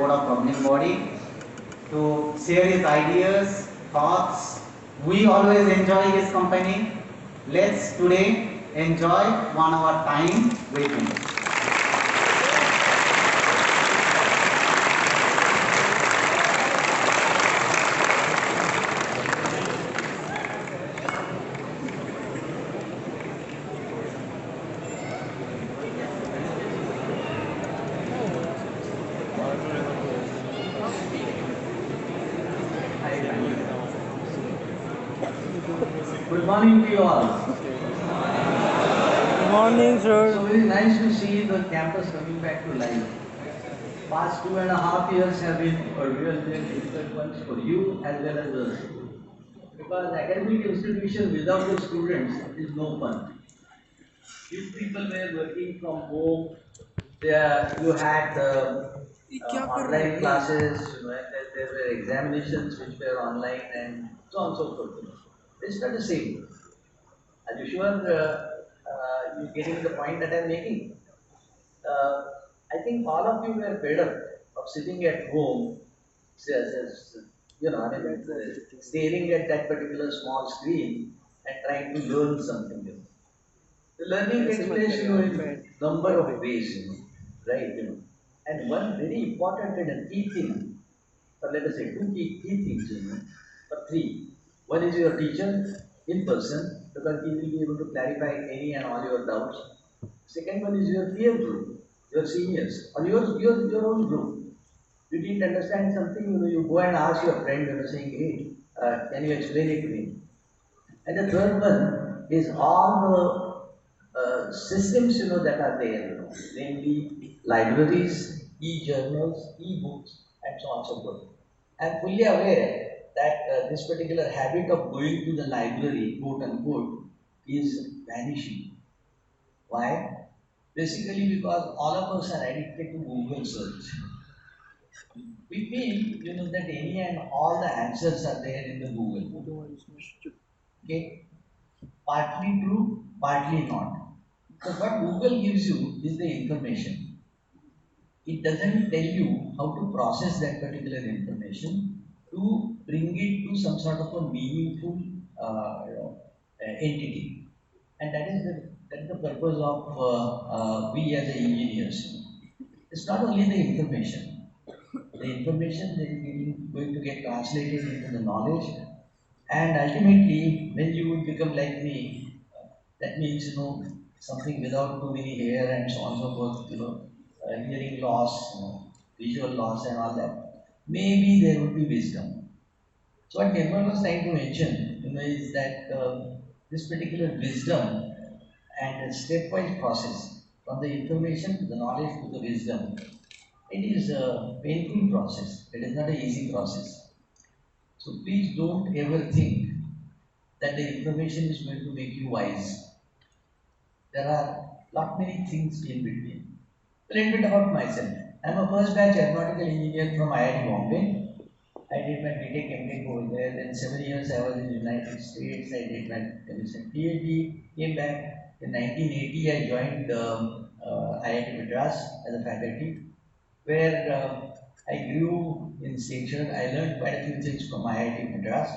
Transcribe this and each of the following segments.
board of governing body to share his ideas, thoughts. We always enjoy his company. Let's today enjoy 1 hour time with him. Good morning to you all. Good morning, sir. So very nice to see the campus coming back to life. Past 2.5 years have been really difficult ones for you as well as us. Because academic institution without the students is no fun. If people were working from home, you had online classes, there were examinations which were online and so on and so forth. It's not the same. Are you sure you're getting the point that I'm making? I think all of you were fed up of sitting at home, staring at that particular small screen and trying to learn something. The learning takes place, in number of ways, right? And one very important and a key thing, or let us say two key things, or three. One is your teacher in person, because he will be able to clarify any and all your doubts. Second one is your peer group, your seniors, or your own group. You didn't understand something, you go and ask your friend, saying, hey, can you explain it to me? And the third one is all the systems, that are there, namely libraries, e-journals, e-books, and so on and so forth. I am fully aware that this particular habit of going to the library, quote unquote, is vanishing. Why? Basically because all of us are addicted to Google search. We feel, that any and all the answers are there in the Google. Okay? Partly true, partly not. So what Google gives you is the information. It doesn't tell you how to process that particular information to bring it to some sort of a meaningful entity. And that is the purpose of we as engineers. It's not only the information. The information that is going to get translated into the knowledge, and ultimately, when you would become like me, that means something without too many hair and so on and so forth. Hearing loss, visual loss, and all that. Maybe there would be wisdom. So what Nirmal was trying to mention, is that this particular wisdom and a stepwise process from the information to the knowledge to the wisdom. It is a painful process. It is not an easy process. So please don't ever think that the information is going to make you wise. There are lot many things in between. A little bit about myself. I'm a first batch aeronautical engineer from IIT Bombay. I did my BTech MTech over there. Then 7 years I was in the United States. I did my PhD. Came back in 1980. I joined IIT Madras as a faculty, where I grew in stature. I learned quite a few things from IIT Madras.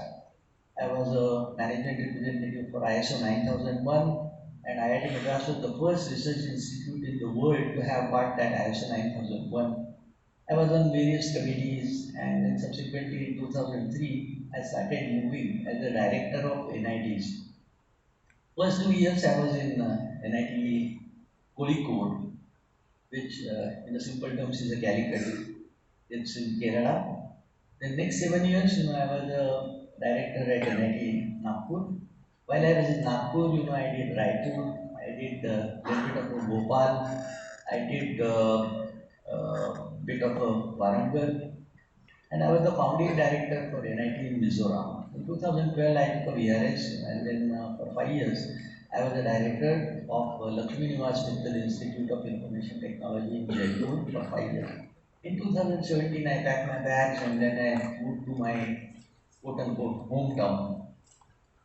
I was a management representative for ISO 9001, and IIT Madras was the first research institute in the world to have got that ISO 9001. I was on various committees, and then subsequently in 2003, I started moving as the director of NITs. First 2 years I was in NIT Kozhikode, which in the simple terms is a Calicut. It's in Kerala. The next 7 years, I was a director at NIT Nagpur. While I was in Nagpur, I did Raipur, I did a little bit of Bhopal, I did bit of Warangal, and I was the founding director for NIT in Mizoram. In 2012, I took a VRS, and then for 5 years, I was the director of Lakshmi Nivas Mittal Institute of Information Technology in Jaipur for 5 years. In 2017, I packed my bags and then I moved to my quote-unquote hometown.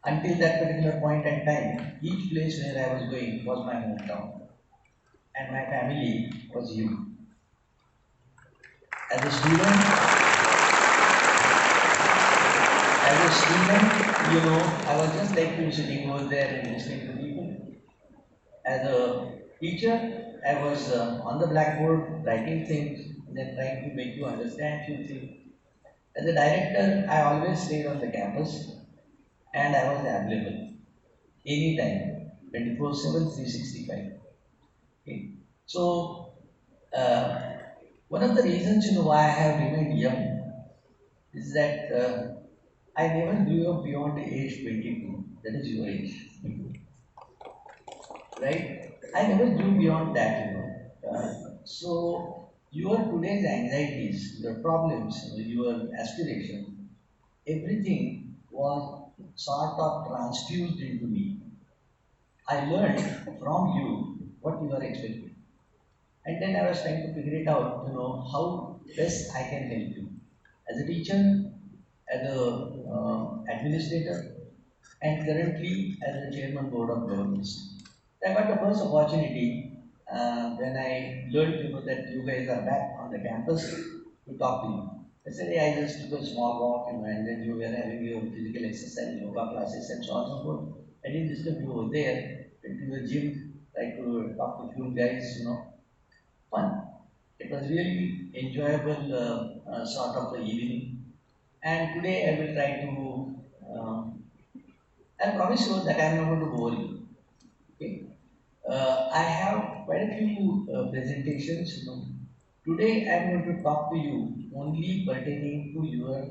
Until that particular point in time, each place where I was going was my hometown. And my family was you. As a student, I was just like you sitting over there and listening to people. As a teacher, I was on the blackboard writing things and then trying to make you understand few things. As a director, I always stayed on the campus and I was available anytime, 24/7, 365. Okay. So, uh, one of the reasons why I have remained young is that I never grew up beyond age 22. That is your age, right? I never grew beyond that. So your today's anxieties, your problems, your aspiration, everything was sort of transfused into me. I learned from you what you are expecting. And then I was trying to figure it out, how best I can help you. As a teacher, as a administrator, and currently as the chairman board of governors. I got the first opportunity when I learned, that you guys are back on the campus to talk to you. Yesterday I just took a small walk, and then you were having your physical exercise, yoga classes, and so on and so forth. I didn't disturb you over there. Went to the gym, tried to talk to few guys, fun. It was really enjoyable sort of the evening. And today I will try to, I promise you that I am not going to bore you. Okay? I have quite a few presentations. Today I am going to talk to you only pertaining to your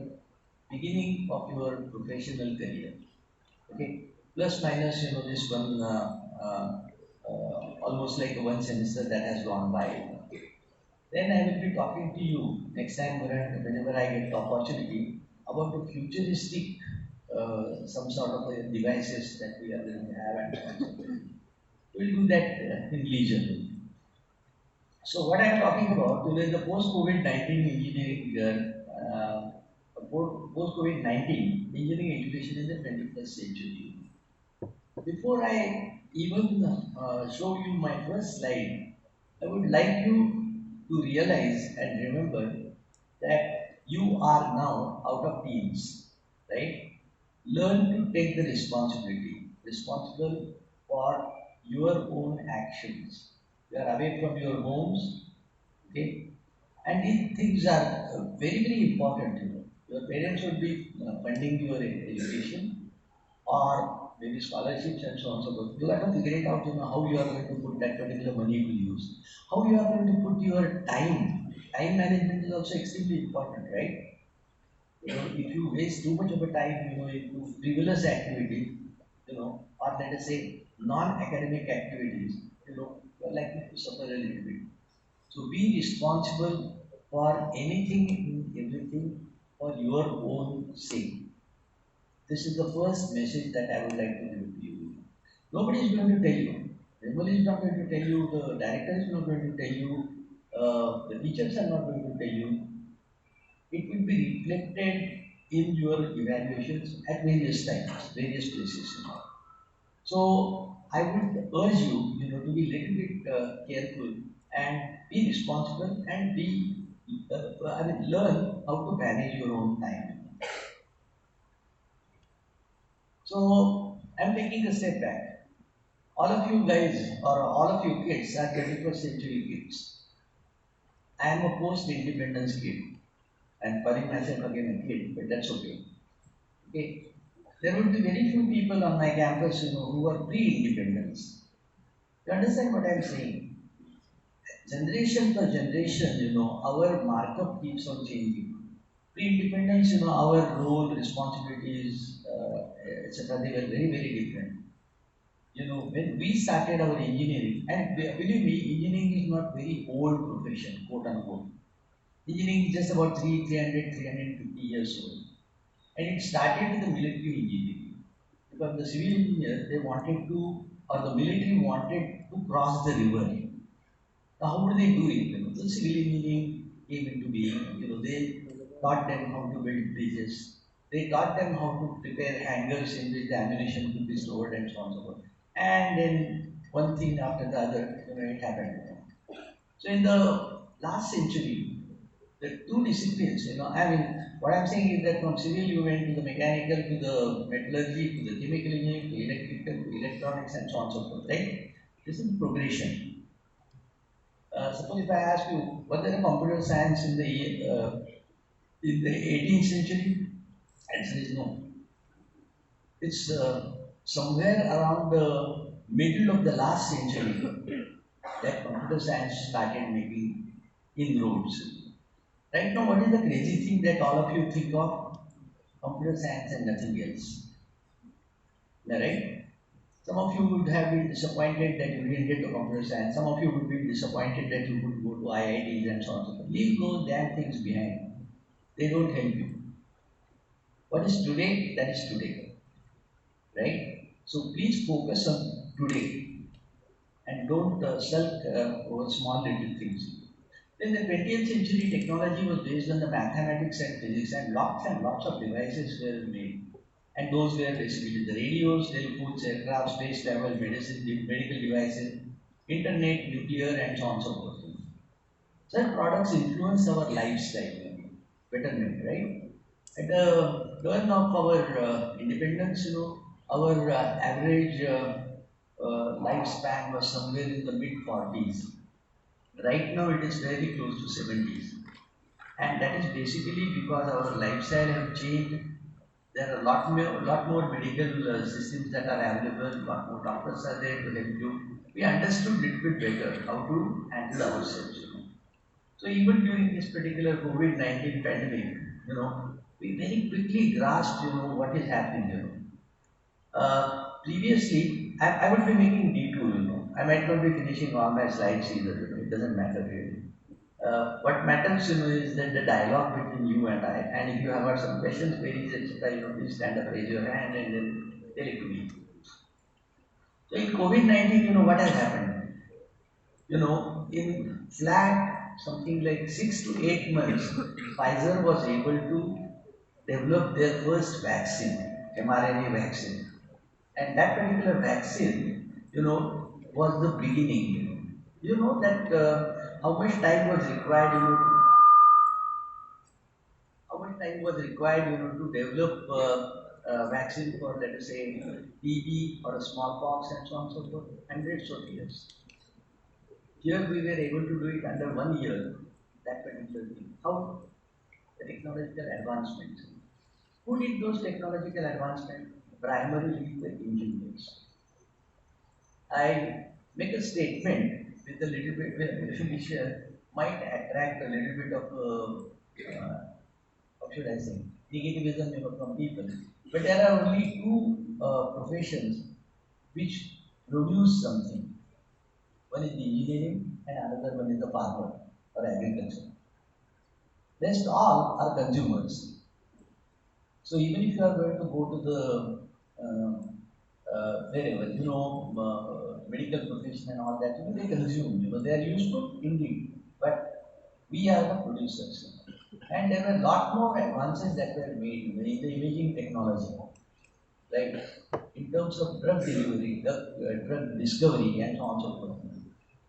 beginning of your professional career. Okay, plus minus, this one almost like one semester that has gone by. Then I will be talking to you next time whenever I get the opportunity about the futuristic some sort of devices that we are going to have and so on. So we'll do that in leisure. So what I am talking about today is the post-COVID-19 engineering post-COVID-19 engineering education in the 21st century. Before I even show you my first slide, I would like you to realize and remember that you are now out of teens, right? Learn to take the responsibility, responsible for your own actions. You are away from your homes, okay? And these things are very, very important. Your parents would be funding your education or maybe scholarships and so on and so forth. You have to figure it out, how you are going to put that particular money to use. How you are going to put your time. Time management is also extremely important, right? If you waste too much of a time, into frivolous activities, or let us say non-academic activities, you're likely to suffer a little bit. So be responsible for anything and everything for your own sake. This is the first message that I would like to give to you. Nobody is going to tell you. Nobody is not going to tell you. The director is not going to tell you. The teachers are not going to tell you. It will be reflected in your evaluations at various times, various places. So I would urge you, to be little bit careful and be responsible and learn how to manage your own time. So I'm taking a step back. All of you guys or all of you kids are 21st century kids. I am a post-independence kid. I'm calling myself again a kid, but that's okay. Okay. There would be very few people on my campus, who are pre-independence. You understand what I'm saying? Generation per generation, our markup keeps on changing. Pre-independence, our role, responsibilities, etc., they were very, very different. When we started our engineering, and believe me, engineering is not very old profession, quote unquote. Engineering is just about 350 years old. And it started with the military engineering. Because the civil engineers, they wanted to, or the military wanted to cross the river. Now, how would they do it? The civil engineering came into being. They taught them how to build bridges. They taught them how to prepare hangars in which the ammunition could be stored and so on and so forth. And then one thing after the other, it happened. So in the last century, The two disciplines, I mean, what I'm saying is that from civil you went to the mechanical, to the metallurgy, to the chemical engineering, to electrical, to electronics, and so on and so forth, right? This is progression. Suppose if I ask you, was there a computer science in the 18th century? Answer is no. It's somewhere around the middle of the last century that computer science started making inroads. Right now, what is the crazy thing that all of you think of? Computer science and nothing else. Yeah, right? Some of you would have been disappointed that you didn't get to computer science. Some of you would be disappointed that you could go to IITs and so on and so forth. Leave those damn things behind. They don't help you. What is today, that is today. Right? So please focus on today and don't sulk over small little things. In the 20th century, technology was based on the mathematics and physics, and lots of devices were made. And those were basically the radios, telephones, aircraft, space travel, medicine, medical devices, internet, nuclear, and so on and so forth. Such products influence our lifestyle, betterment, right? At the turn of our independence, our average lifespan was somewhere in the mid 40s. Right now, it is very close to 70s. And that is basically because our lifestyle have changed. There are a lot more medical systems that are available, a lot more doctors are there to help you. We understood a little bit better how to handle ourselves. So even during this particular COVID-19 pandemic, we very quickly grasped, what is happening. Previously, I would be making detour. I might not be finishing all my slides either. It doesn't matter really. What matters, is that the dialogue between you and I. And if you have got some questions, queries, etc., please stand up, raise your hand, and then tell it to me. So in COVID-19, what has happened? In flat something like 6 to 8 months, Pfizer was able to develop their first vaccine, mRNA vaccine. And that particular vaccine, was the beginning. You know that how much time was required, how much time was required, to develop a vaccine for, let us say, TB or a smallpox and so on and so forth? Hundreds of years. Here we were able to do it under 1 year, that particular thing. How? The technological advancements. Who did those technological advancements? Primarily the engineers. I make a statement with a little bit, which might attract a little bit of, how should I say, negativism, from people. But there are only two professions which produce something. One is the engineering and another one is the farmer or agriculture. Rest all are consumers. So even if you are going to go to the wherever, medical profession and all that, they consume, they are useful indeed, but we are the producers. And there were a lot more advances that were made in the imaging technology, right? In terms of drug delivery, drug discovery, and so on and so forth.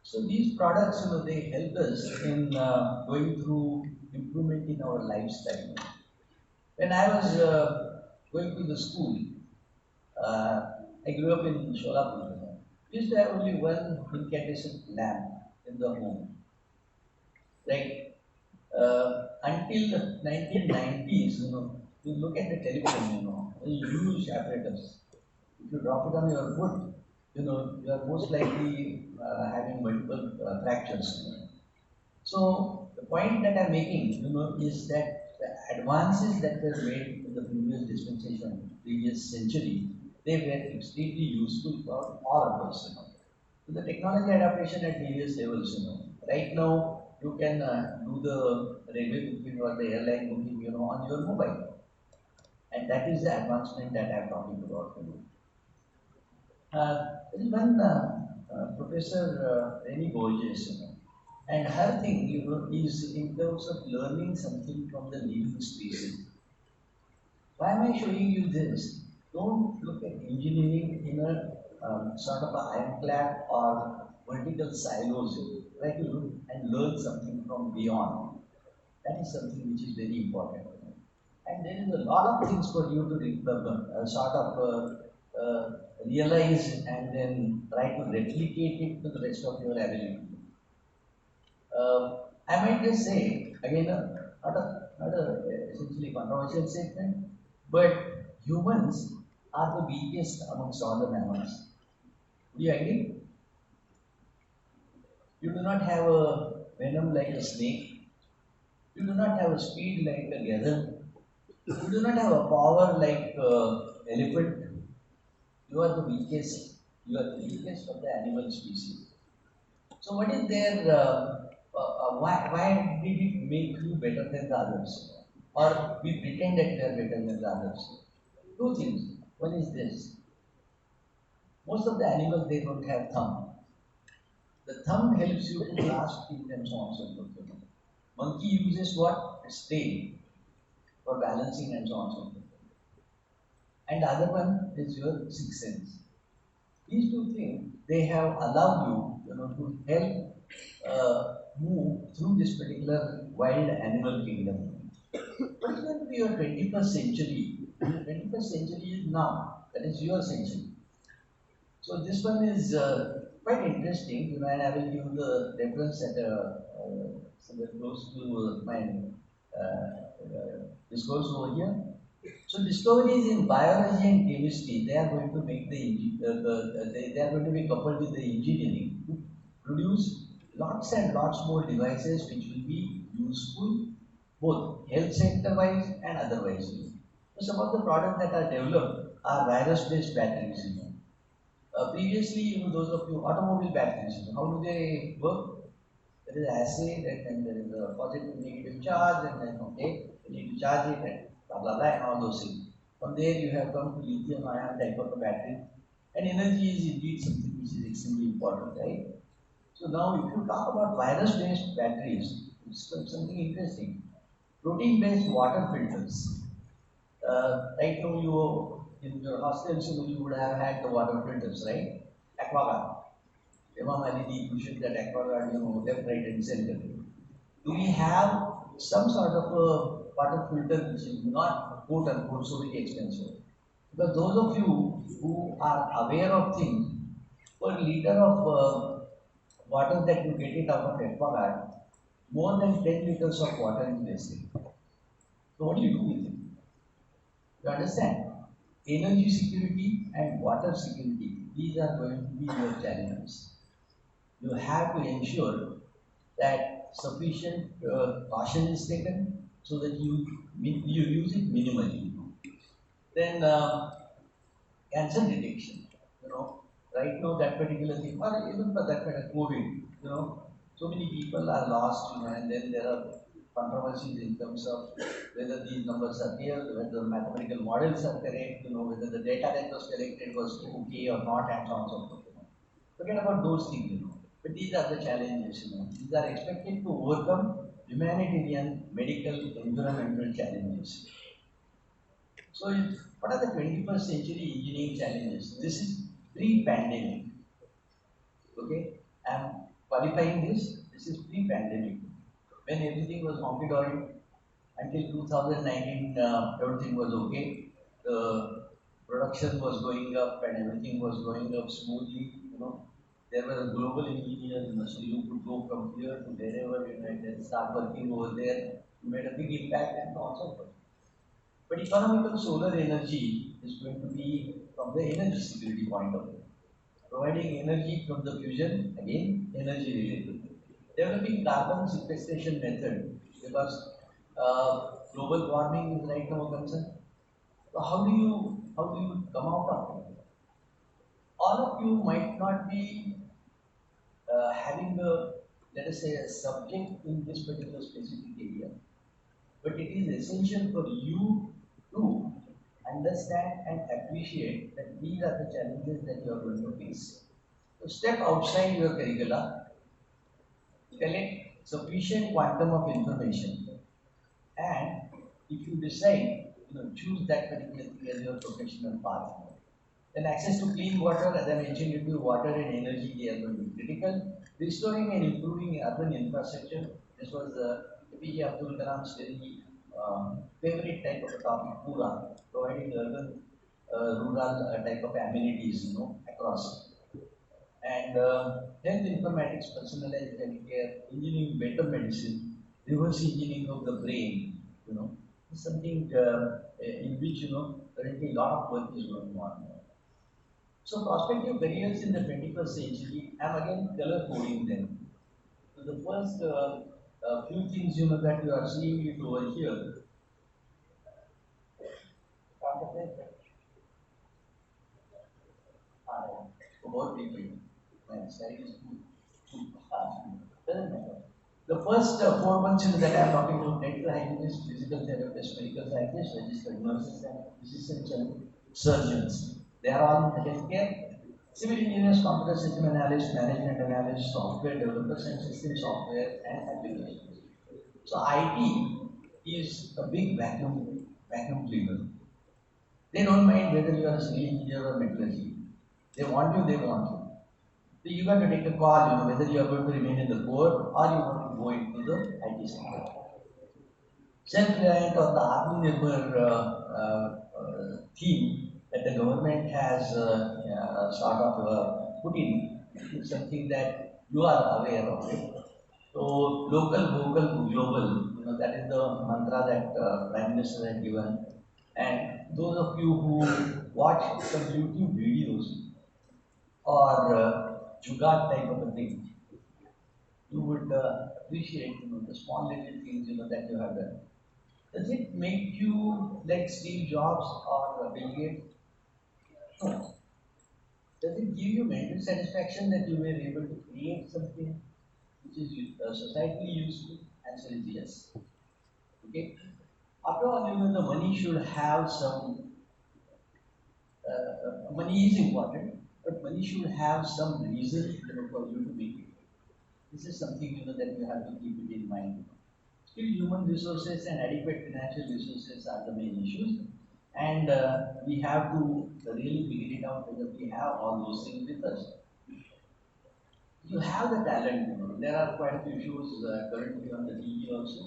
So these products, they help us in going through improvement in our lifestyle. When I was going to the school, I grew up in Sholapur. We used to have only one incandescent lamp in the home, right? Until the 1990s, you look at the television, a huge apparatus. If you drop it on your foot, you are most likely having multiple fractures. So the point that I'm making, is that the advances that were made in the previous dispensation, previous century, they were extremely useful for all of us. So the technology adaptation at various levels. Right now, you can do the railway booking or the airline booking, on your mobile, and that is the advancement that I'm talking about. There is one Professor Reni Borges, and her thing, is in terms of learning something from the living species. Why am I showing you this? Don't look at engineering in a sort of a ironclad or vertical silos. Try to look and learn something from beyond. That is something which is very important. And there is a lot of things for you to sort of realize and then try to replicate it to the rest of your ability. I might just say, again, not a essentially controversial statement, but humans are the weakest amongst all the mammals. Do you agree? You do not have a venom like a snake. You do not have a speed like a gazelle. You do not have a power like elephant. You are the weakest. You are the weakest of the animal species. So what is their why did it make you better than the others? Or we pretend that we are better than the others? Two things. One is this. Most of the animals they don't have thumb. The thumb helps you to grasp things and so on and so forth. Monkey uses what? Its tail for balancing and so on and so forth. And the other one is your sixth sense. These two things they have allowed you, to help move through this particular wild animal kingdom. What is going to be your 21st century? Your 21st century is now. That is your century. So this one is quite interesting, and I will give the reference at somewhere close to my discourse over here. So discoveries in biology and chemistry, they are going to make they are going to be coupled with the engineering to produce lots and lots more devices which will be useful both health sector wise and otherwise. So some of the products that are developed are virus-based batteries. Previously, those of you automobile batteries, how do they work? There is acid, and then there is a positive negative charge, and then okay, you need to charge it, and blah blah blah, and all those things. From there, you have come to lithium ion type of a battery, and energy is indeed something which is extremely important, right? So now, if you talk about virus-based batteries, it's something interesting. Protein-based water filters. Right now, in your hostels, you would have had the water filters, right? Aquaguard. Imam Ali pushing that Aquaguard, left, right, and center. Do we have some sort of a water filter which is not quote unquote so very expensive? Because those of you who are aware of things, per liter of water that you get it out of Aquaguard, more than 10 liters of water is wasted. So what do you do with it? You understand? Energy security and water security, these are going to be your challenges. You have to ensure that sufficient caution is taken so that you use it minimally. Then cancer detection, right now that particular thing, or even for that kind of COVID, so many people are lost, and then there are controversies in terms of whether these numbers are real, whether the mathematical models are correct, whether the data that was collected was okay or not, and so on and so forth. Forget about those things. But these are the challenges. These are expected to overcome humanitarian, medical, environmental challenges. So, what are the 21st century engineering challenges? This is pre-pandemic. Okay, I'm qualifying this. This is pre-pandemic, when everything was honky dory until 2019. Everything was okay. The production was going up and everything was going up smoothly. There were global engineers, so you could go from here to wherever and then start working over there. You made a big impact and so on and so forth. But economical solar energy is going to be from the energy security point of view. Providing energy from the fusion, again, energy related. Developing carbon sequestration method, because global warming is right now a concern. So how do you come out of it? All of you might not be having let us say, a subject in this particular specific area, but it is essential for you to understand and appreciate that these are the challenges that you are going to face. So step outside your curricula, collect sufficient quantum of information, and if you decide, choose that particular thing as your professional path. Then access to clean water, as I mentioned, you do water and energy, they are going to be critical. Restoring and improving urban infrastructure. This was APJ Abdul Kalam's very favorite type of a topic, Pura, providing urban, rural type of amenities, across. And health informatics, personalized healthcare, engineering better medicine, reverse engineering of the brain, is something in which, currently a lot of work is going on. So prospective careers in the 21st century, I'm again color coding them. So the first few things, that you are seeing it over here, about people. My slide is too fast. Doesn't matter. The first 4 months that I am talking about, dental hygienists, physical therapists, medical scientists, registered nurses, and physicians and surgeons. They are all in healthcare. Civil engineers, computer system analysts, management analysts, software developers, and system software and applications. So IT is a big vacuum cleaner. They don't mind whether you are a civil engineer or metallurgy. They want you, they want you. So you got to take a call, whether you are going to remain in the core or you want to go into the IT sector. Self-reliant or the Atmanirbhar theme that the government has sort of put in is something that you are aware of it. So local, vocal, global, that is the mantra that Prime Minister had given. And those of you who watch some YouTube videos or Jugaad type of a thing, you would appreciate, the small little things, that you have done. Does it make you like Steve Jobs or Bill Gates? No. Does it give you mental satisfaction that you were able to create something which is societally useful? Answer is yes. Okay. After all, the money should have some. Money is important, but money should have some reason, for you to make it. This is something that you have to keep it in mind. Still, human resources and adequate financial resources are the main issues, and we have to really figure it out whether we have all those things with us. You have the talent. There are quite a few shows currently on the TV also,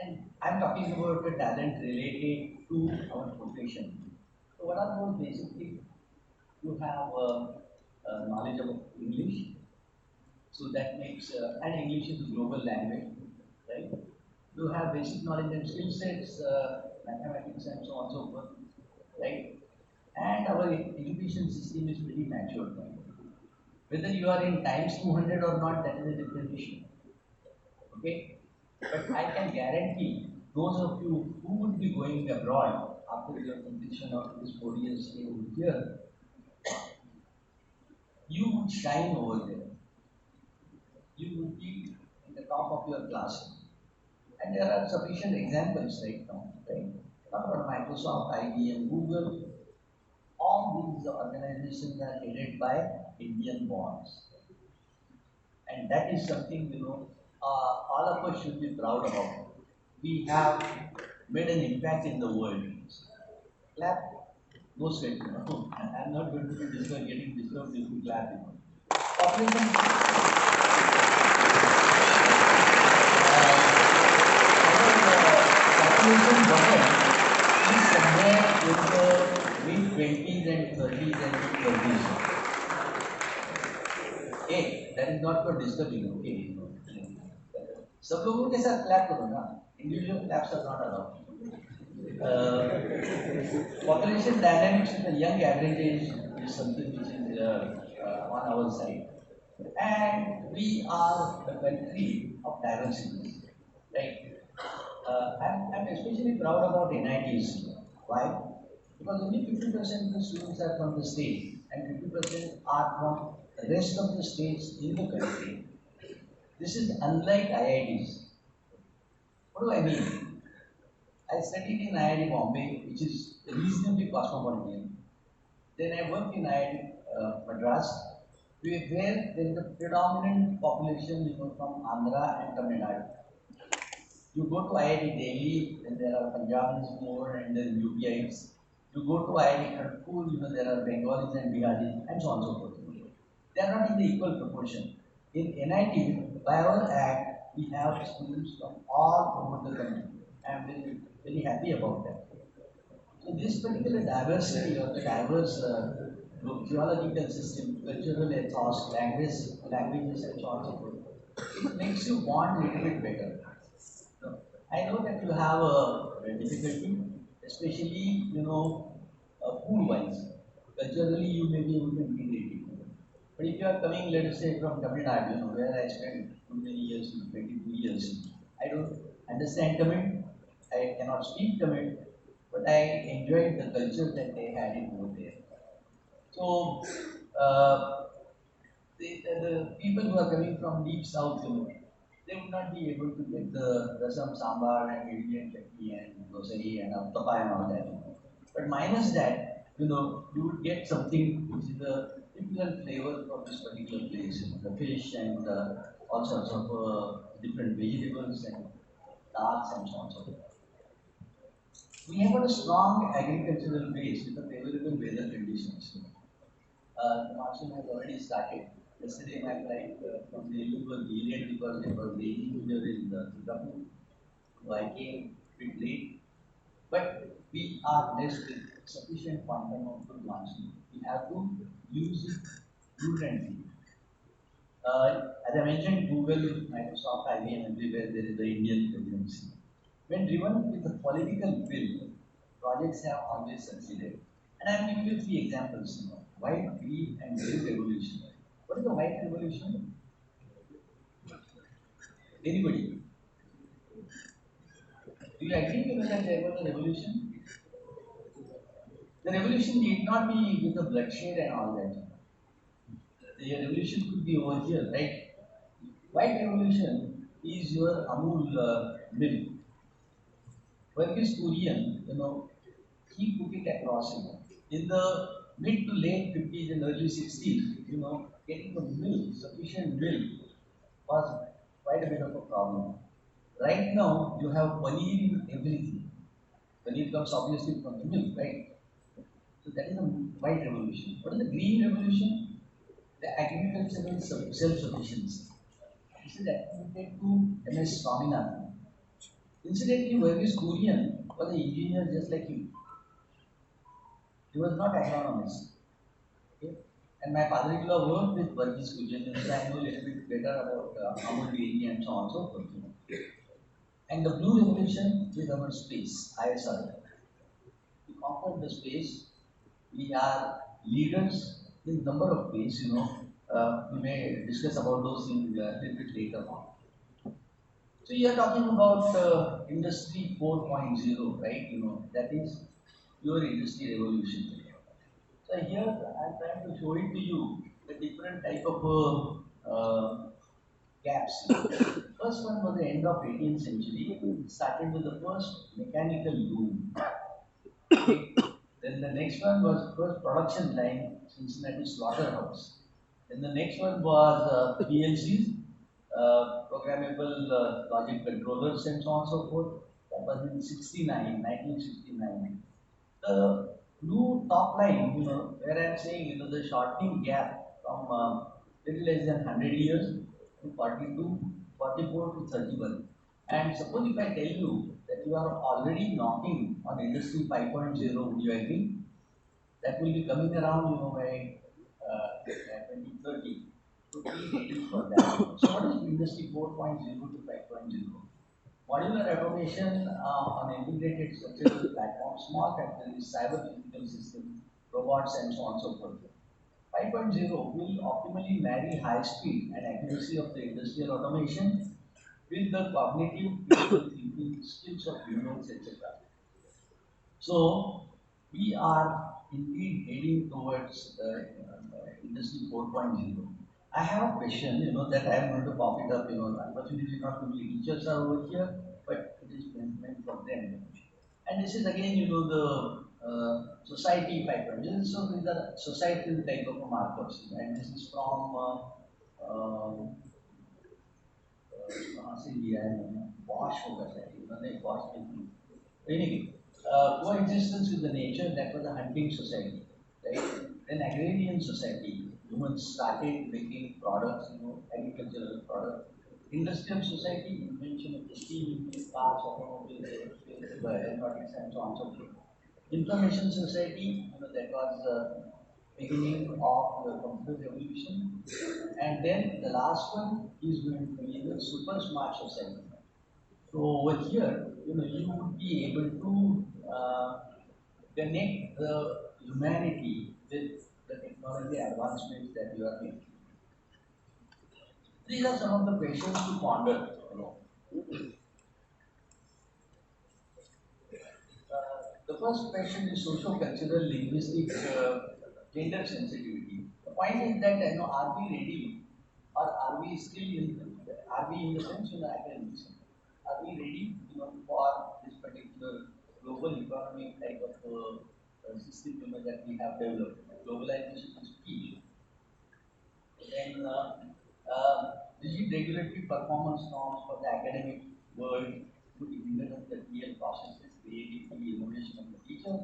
and I'm talking about the talent related to our profession. So, what are those basic things? You have knowledge of English, so that makes, and English is a global language, right? You have basic knowledge and skill sets, mathematics and so on and so forth, right? And our education system is pretty mature. Whether you are in times 200 or not, that is a different issue, okay? But I can guarantee those of you who would be going abroad after your completion of this 4 years stay over here, you would shine over there. You would be in the top of your class. And there are sufficient examples right now, right? Not about Microsoft, IBM, Google, all these organizations are headed by Indian bonds. And that is something, all of us should be proud of. We have made an impact in the world. Clap, no sweat, I'm not going to be getting disturbed if you clap, Population, population bottom is somewhere in the mid 20s and 30s and mid 20s. Hey, that is not for disturbing, okay? सब लोगों के साथ clap करो ना, individual claps are not allowed. Population dynamics in the young average age is something which is on our side. And we are the country of diversity, right? I'm especially proud about NITs. Why? Because only 50% of the students are from the state and 50% are from the rest of the states in the country. This is unlike IITs. What do I mean? I studied in IIT Bombay, which is reasonably cosmopolitan. Then I worked in IIT Madras, where there is a predominant population, from Andhra and Tamil Nadu. You go to IIT Delhi, then there are Punjabis more and then UPIs. You go to IIT Kharagpur, there are Bengalis and Biharis and so on and so forth. They are not in the equal proportion. In NIT, by our act, we have students from all over the country. I am very happy about that. So this particular diversity or the diverse geological system, cultural ethos, languages and so on and so forth, it makes you bond a little bit better. So, I know that you have a difficulty, especially food-wise. Culturally, you may be able to integrate it. But if you are coming, let us say, from Tamil Nadu, where I spent too many years, 22 years, I don't understand Tamil, I cannot speak Tamil, but I enjoyed the culture that they had in over there. So, uh, the people who are coming from deep south, they would not be able to get the rasam, sambar, and idli and chutney and grocery and uttapa and all that. But minus that, you would get something which is the typical flavor of this particular place. The fish and all sorts of different vegetables and dals and so on and so forth. We have got a strong agricultural base with the favorable weather conditions. The monsoon has already started. Yesterday, my flight from Delhi was delayed because it was raining here in the Durgapur. So I came a bit late. But we are blessed with sufficient quantum of good monsoon. We have to use it prudently. As I mentioned, Google, Microsoft, IBM, everywhere there is the Indian presence. When driven with a political will, projects have always succeeded. And I am giving you three examples. White, green, and red revolution. What is the white revolution? Anybody? Do you agree with me that there was a revolution? The revolution need not be with the bloodshed and all that. The revolution could be over here, right? White revolution is your Amul milk. Verghese Kurian, he put it across, in the mid to late 50s and early 60s, getting the milk, sufficient milk, was quite a bit of a problem. Right now, you have paneer in everything. Paneer comes obviously from the milk, right? So that is the white revolution. What is the green revolution? The agricultural self-sufficiency. This is attributed to MS Swaminathan. Incidentally, Verghese Kurian was an engineer just like him. He was not agronomist. Okay? And my father-in-law worked with Verghese Kurian, so I know a little bit better about Amul dairy and so on and so forth. And the blue revolution is our space, ISR. We conquered the space. We are leaders in number of ways. We may discuss about those things a little bit later on. So you are talking about Industry 4.0, right? That is your industry revolution. So here I am trying to show it to you the different type of gaps. First one was the end of 18th century. Started with the first mechanical loom. Okay. Then the next one was first production line, Cincinnati slaughterhouse. Then the next one was PLCs, programmable logic controllers, and so on and so forth. That was in 1969. The blue top line, where I'm saying, the shortening gap from little less than 100 years to 42, 44 to 31. And suppose if I tell you that you are already knocking on Industry 5.0, would you agree? That will be coming around, by 2030. So be ready for that. So what is Industry 4.0 to 5.0? Modular automation on integrated structural platforms, small factories, cyber physical systems, robots, and so on and so forth. 5.0 will optimally marry high speed and accuracy of the industrial automation with the cognitive critical thinking skills of humans, etc. So we are indeed heading towards Industry 4.0. I have a question, that I am going to pop it up. Unfortunately, not too many teachers are over here, but it is meant for them. And this is again, the society 5.0. So these are societal type of markers, and this is from कहाँ से लिया है मैंने wash होगा शायद उन्होंने wash में anyway coexistence with the nature, that was a hunting society, right? Then agrarian society, humans started making products, agricultural products. Industrial society, invention of the steam engine, cars, automobiles, aerospace, aeronautics, and so on and so forth. Information society, that was beginning of the computer revolution. And then the last one is going to be the super smart society. So over here, you would be able to connect the humanity with the technology advancements that you are making. These are some of the questions to ponder. The first question is socio-cultural, linguistic, gender sensitivity. The point is that are we ready, or are we still are we in the sense academics? Are we ready, for this particular global economic type of system, that we have developed? Globalization is key. Then rigid regulatory performance norms for the academic world to implement the real processes, creativity, innovation of the teacher.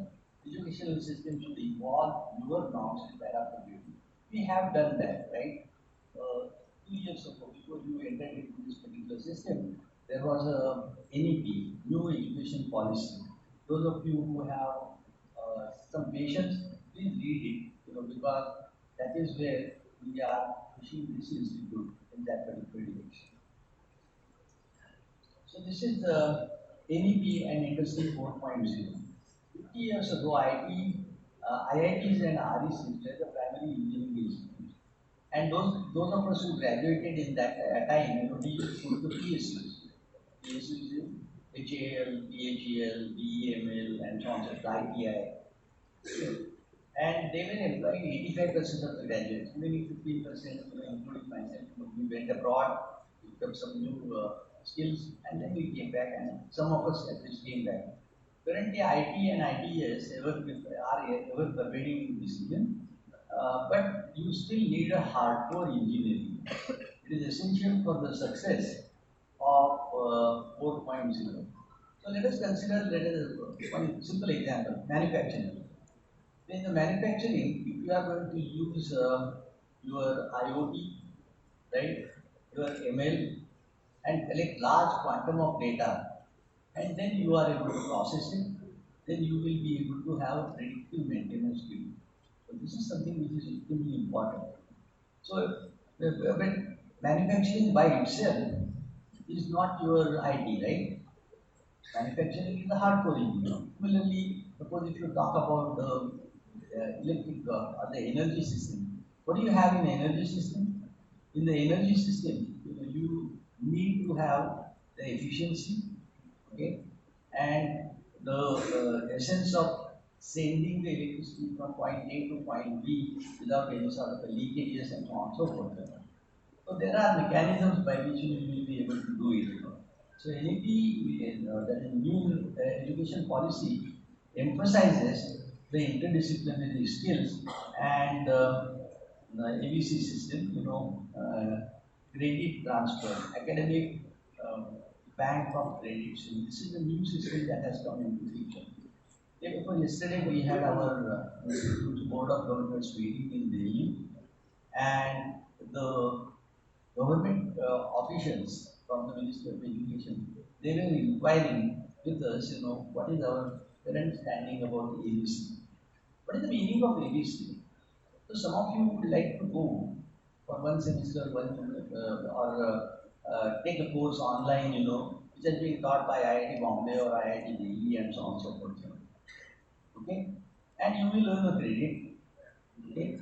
Educational system should involve newer norms and adaptability. We have done that, right? 2 years ago, before you entered into this particular system, there was a NEP, New Education Policy. Those of you who have some patience, please read it, because that is where we are pushing this institute in that particular direction. So this is the NEP and Industry 4.0. 50 years ago, IITs and RECs were the primary engineering institutes. And those of us who graduated in that time, we used to go to PSUs. PSUs, HAL, PHEL, BEML, and so on, so ITI. And they were employing 85% of the graduates, remaining 15%, including myself. We went abroad, picked up some new skills, and then we came back, and some of us at least came back. Currently, IT and ITS are ever pervading decision, but you still need a hardcore engineering. It is essential for the success of 4.0. So let us consider one simple example: manufacturing. In the manufacturing, if you are going to use your IoT, right, your ML, and collect large quantum of data, and then you are able to process it, then you will be able to have predictive maintenance skill. So this is something which is extremely important. So, but manufacturing by itself is not your IT, right? Manufacturing is the hardcore engineering. Similarly, suppose if you talk about the electric or the energy system, what do you have in the energy system? In the energy system, you need to have the efficiency, okay, and the essence of sending the electricity from point A to point B without any sort of leakages and so on and so forth. So there are mechanisms by which you will be able to do it. So NEP, that is new education policy, emphasizes the interdisciplinary skills and the ABC system, credit transfer, academic bank of credits. So this is a new system that has come into picture. Yesterday we had our institute's board of governors meeting in Delhi, and the government officials from the Ministry of Education, they were inquiring with us, what is our current standing about ABC? What is the meaning of ABC? So some of you would like to go for one semester, or take a course online, which has been taught by IIT Bombay or IIT Delhi and so on and so forth. Okay, and you will earn a credit. Okay,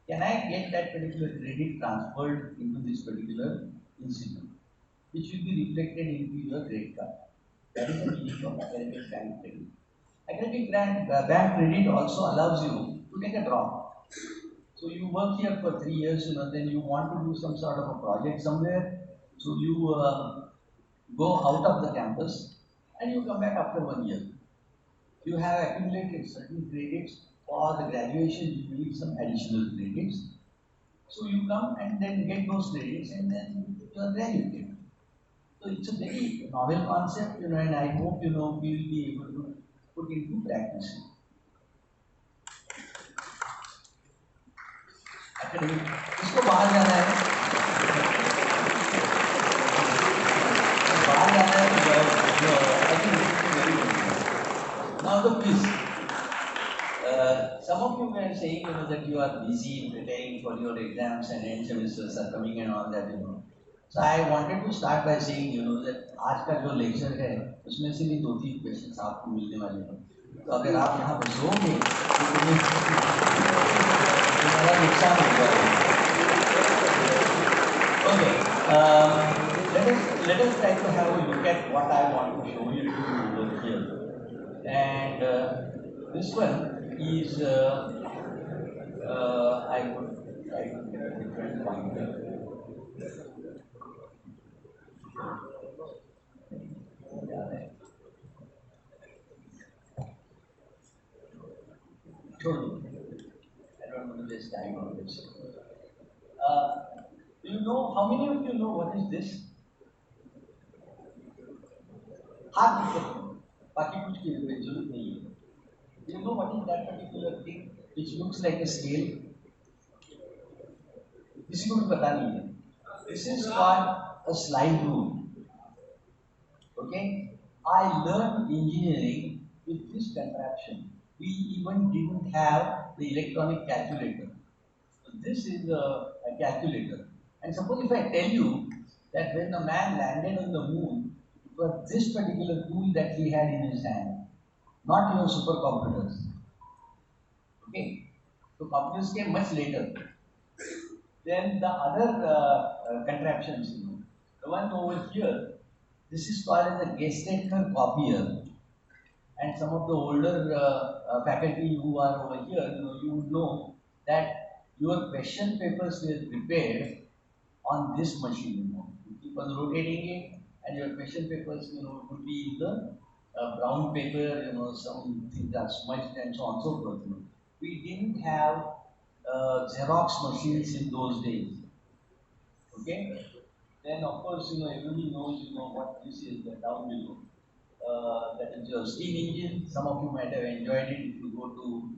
can I get that particular credit transferred into this particular institute, which will be reflected into your credit card? That is the meaning of academic bank credit. Academic bank credit also allows you to take a drop. So you work here for 3 years, then you want to do some sort of a project somewhere. So you go out of the campus and you come back after 1 year. You have accumulated certain credits for the graduation, you need some additional credits. So you come and then get those credits and then you are graduated. So it's a very novel concept, and I hope, we will be able to put into practice. Academic, इसको बाहर जाना है. बाहर जाना है तो I think this is very good. Now the quiz. Some of you were saying, that you are busy preparing for your exams and end semesters are coming and all that. So I wanted to start by saying, that आज का जो lecture है उसमें से भी 2-3 questions आपको मिलने वाले हैं। तो अगर आप यहाँ पर सोओगे तो तुम्हारा नुकसान हो जाएगा। Okay, let us try to have a look at what I want to show you over here. And this one is I would try to get a different pointer. I don't want to waste time on this. Do you know, how many of you know what is this? हाथ दिक्कत बाकी कुछ की जरूरत नहीं है. Do you know what is that particular thing which looks like a scale? किसी को भी पता नहीं है. This is called a slide rule. Okay, I learned engineering with this contraption. We even didn't have the electronic calculator. So this is a calculator. And suppose if I tell you that when the man landed on the moon, it was this particular tool that he had in his hand, not your supercomputers. Okay, so computers came much later. Then the other contraptions, the one over here, this is called as a Gestator copier. And some of the older faculty who are over here, you would know that your question papers were prepared on this machine. You keep on rotating it, and your question papers, would be in the brown paper. Some things are smudged and so on and so forth. We didn't have Xerox machines in those days. Okay. Then of course, everybody knows, what this is down below. That is your steam engine. Some of you might have enjoyed it if you go to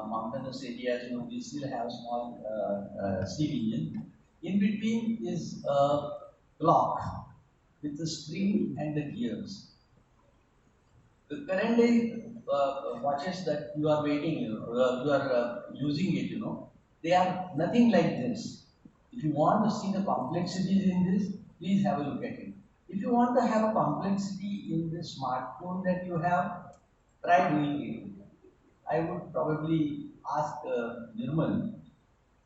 mountainous areas. We still have small steam engine. In between is a clock with the spring and the gears. The current day watches that you are waiting, you are using it, they are nothing like this. If you want to see the complexities in this, please have a look at it. If you want to have a complexity in the smartphone that you have, try doing it. I would probably ask Nirmal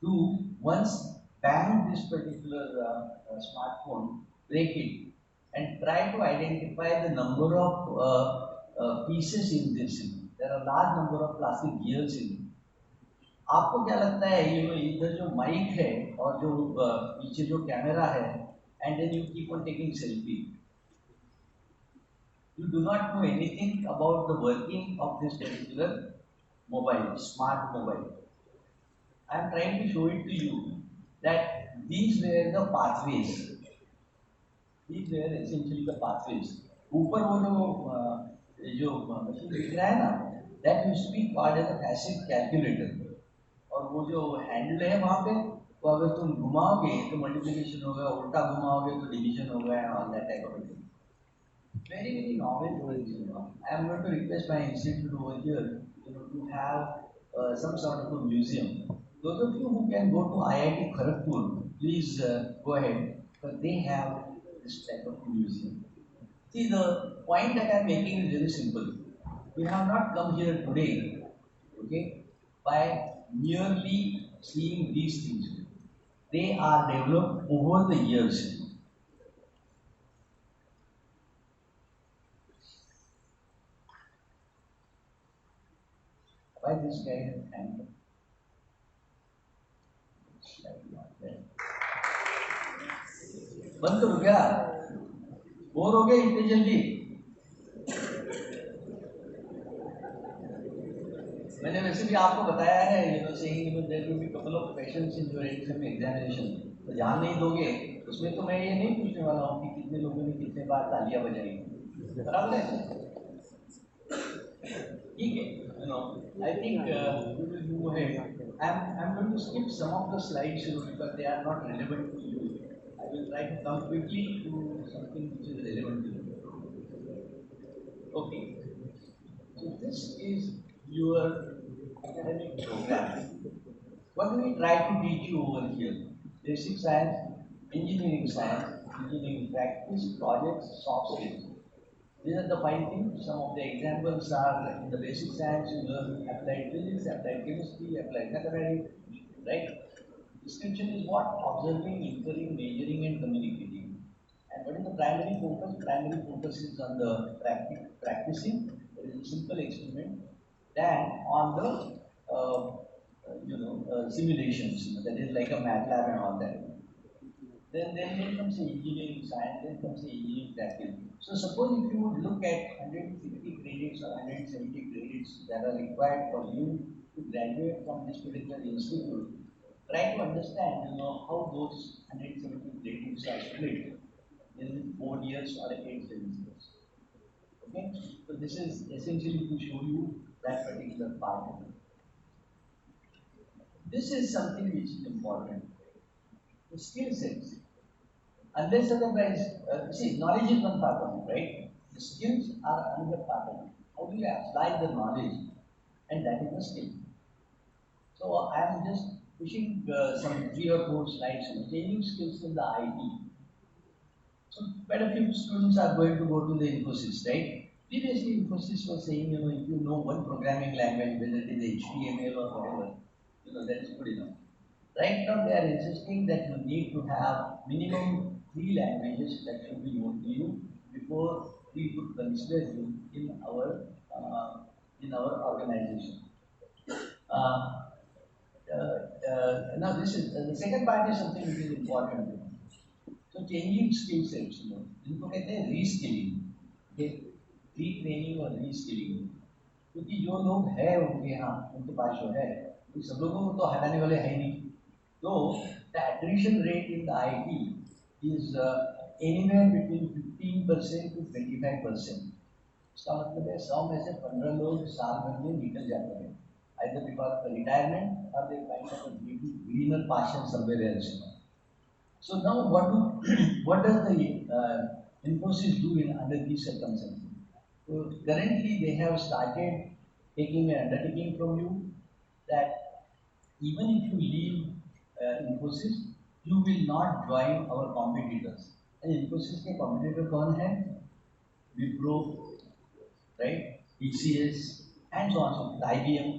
to once bang this particular smartphone, break it, and try to identify the number of pieces in this. There are a large number of plastic gears in it. आपको क्या लगता है इधर जो mic है और जो पीछे जो कैमरा है, and then you keep on taking selfie. You do not know anything about the working of this particular mobile, smart mobile. I am trying to show it to you that these were the pathways. These were essentially the pathways. ऊपर वो जो machine दिख रहा है ना, that used to be called as a passive calculator. और वो जो हैंडल है वहाँ पे, तो अगर तुम घुमाओगे तो मल्टीप्लिकेशन होगा, उल्टा घुमाओगे तो डिवीजन होगा, और that type of thing. Very, very novel. I am going to request my institute over here, to have some sort of a museum. Those of you who can go to IIT Kharagpur, please go ahead, but they have this type of museum. See, the point that I am making is very simple. We have not come here today, okay, by merely seeing these things. They are developed over the years. Why this guy has hanged? बंद करो क्या? Bore हो गए इतने जल्दी? मैंने वैसे भी आपको बताया है, saying there will be couple of questions in your exam examination. तो ध्यान नहीं दोगे, उसमें तो मैं ये नहीं पूछने वाला हूँ कि कितने लोगों ने कितने बार तालियां बजाई, बराबर है? ठीक है, I think we will move ahead. I'm going to skip some of the slides because they are not relevant to you. I will try to come quickly to something which is relevant to you. Okay, so this is your academic program. What do we try to teach you over here? Basic science, engineering practice, projects, soft skills. These are the five things. Some of the examples are in the basic science, you learn applied physics, applied chemistry, applied mathematics, right? Description is what? Observing, inferring, measuring, and communicating. And what is the primary focus? Primary focus is on the practicing. There is a simple experiment. Then on the simulations. That is like a MATLAB and all that. Then comes the engineering science, then comes the engineering practice. So suppose if you would look at 150 credits or 170 credits that are required for you to graduate from this particular institute, try to understand how those 170 credits are split in 4 years or 8 semesters. Okay, so this is essentially to show you that particular part. This is something which is important. The skill sets. Unless otherwise, see, knowledge is one part of it, right? The skills are another part of it. How do you apply the knowledge? And that is the skill. So I am just pushing some 3 or 4 slides, changing skills in the IT. So quite a few students are going to go to the Infosys, right? Previously, Infosys was saying, if you know one programming language, whether it is HTML or whatever, that is good enough. Right now, they are insisting that you need to have minimum 3 languages that should be known to you before we could consider you in our organization. Uh, Now, this is the second part is something which is important. So, changing skill sets, इनको कहते हैं reskilling, okay, retraining और reskilling. क्योंकि जो लोग हैं उनके यहाँ उनके पास जो है तो सब लोगों को तो हटाने वाले हैं नहीं. So the attrition rate in the IT is anywhere between 15% to 25%. इसका मतलब है 100 में से 15 लोग साल भर में निकल जाते हैं, either because of retirement or they find out a greener pasture somewhere else. So now what does the Infosys do in under these circumstances? So currently they have started taking an undertaking from you that even if you leave Infosys, you will not join our competitors. And Infosys के competitor कौन है? Wipro, right? TCS and so on so forth, IBM.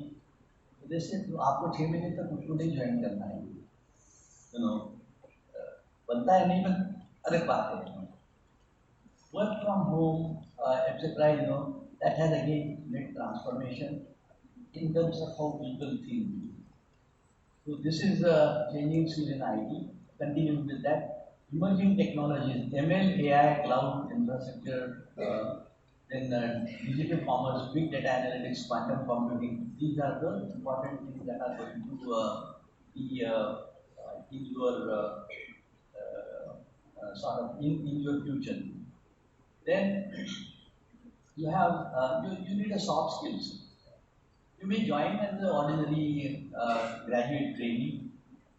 तो जैसे तो आपको 6 महीने तक उसको नहीं ज्वाइन करना है, बनता है नहीं बनता अलग बात है. Work from home, etc. That has again made transformation in terms of how people think. So this is changing skill in IT. Continuing with that, emerging technologies, ML, AI, cloud, infrastructure, then digital commerce, big data analytics, quantum computing. These are the important things that are going to be in your sort of in your future. Then you have you need a soft skills. You may join as an ordinary graduate trainee.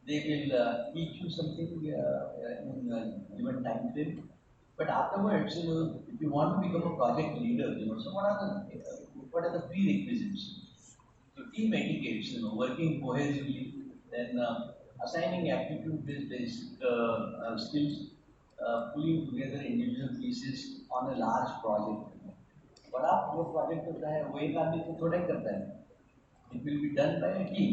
They will teach you something in a given time frame. But afterwards, if you want to become a project leader, so what are the prerequisites? So team etiquettes, working cohesively, then assigning aptitude-based basic skills, pulling together individual pieces on a large project. बड़ा जो project होता है वो एक आदमी तो थोड़ा ही करता है. It will be done by a team,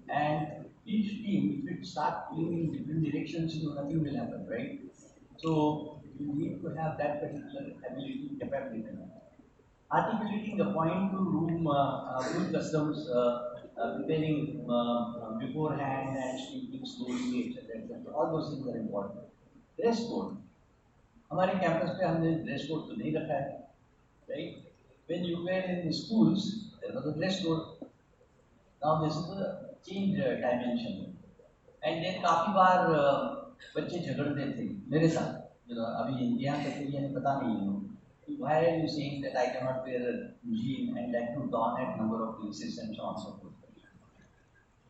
and each team, if it starts pulling in different directions, nothing will happen, right? So you need to have that particular ability, capability. Articulating the point to room, full customs, preparing beforehand and speaking slowly, etc. etc. All those things are important. Dress code. हमारे campus पे हमने dress code तो नहीं रखा है, right? When you were in the schools, there was a dress code. Now this is a change dimension. And then काफी बार बच्चे झगड़ते थे मेरे साथ, अभी यहाँ तक के लिए पता नहीं है. Why are you saying that I cannot wear a jean and that to don at number of places and so on and so forth?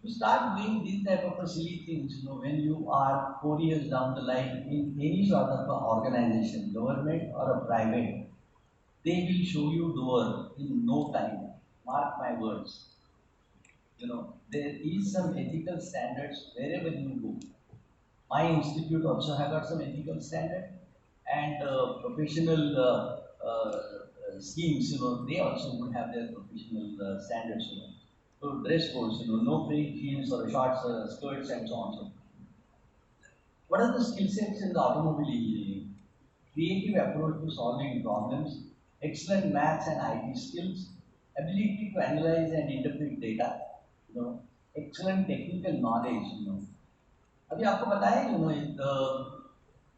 You start doing these type of silly things, when you are 4 years down the line in any sort of a organization, government or a private, they will show you door in no time. Mark my words. There is some ethical standards wherever you go. My institute also have got some ethical standard and professional schemes, they also would have their professional standards, So dress codes, no fake heels or shorts, skirts and so on. So what are the skill sets in the automobile engineering? Creative approach to solving problems, excellent maths and IT skills, ability to analyze and interpret data, excellent technical knowledge, अभी आपको पता है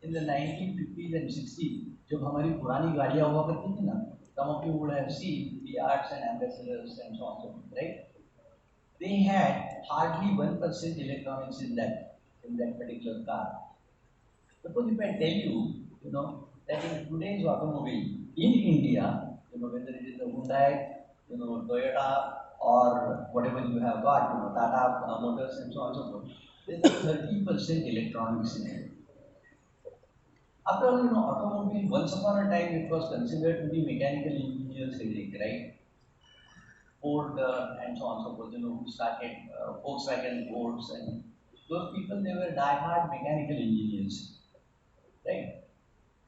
in the 1950s and 60s जब हमारी पुरानी गाड़ियाँ हुआ करती थी ना, some of you would have seen the arts and ambassadors and so on, so forth, right? They had hardly 1% electronics in that particular car. Suppose if I tell you, that in today's automobile in India, whether it is a Hyundai, Toyota or whatever you have got, Tata Motors and so on and so forth, there's a 30% electronics in it. After all, automobile, once upon a time it was considered to be mechanical engineers headache, right? Ford and so on and so forth, who started Volkswagen Boards and those people, they were die-hard mechanical engineers, right?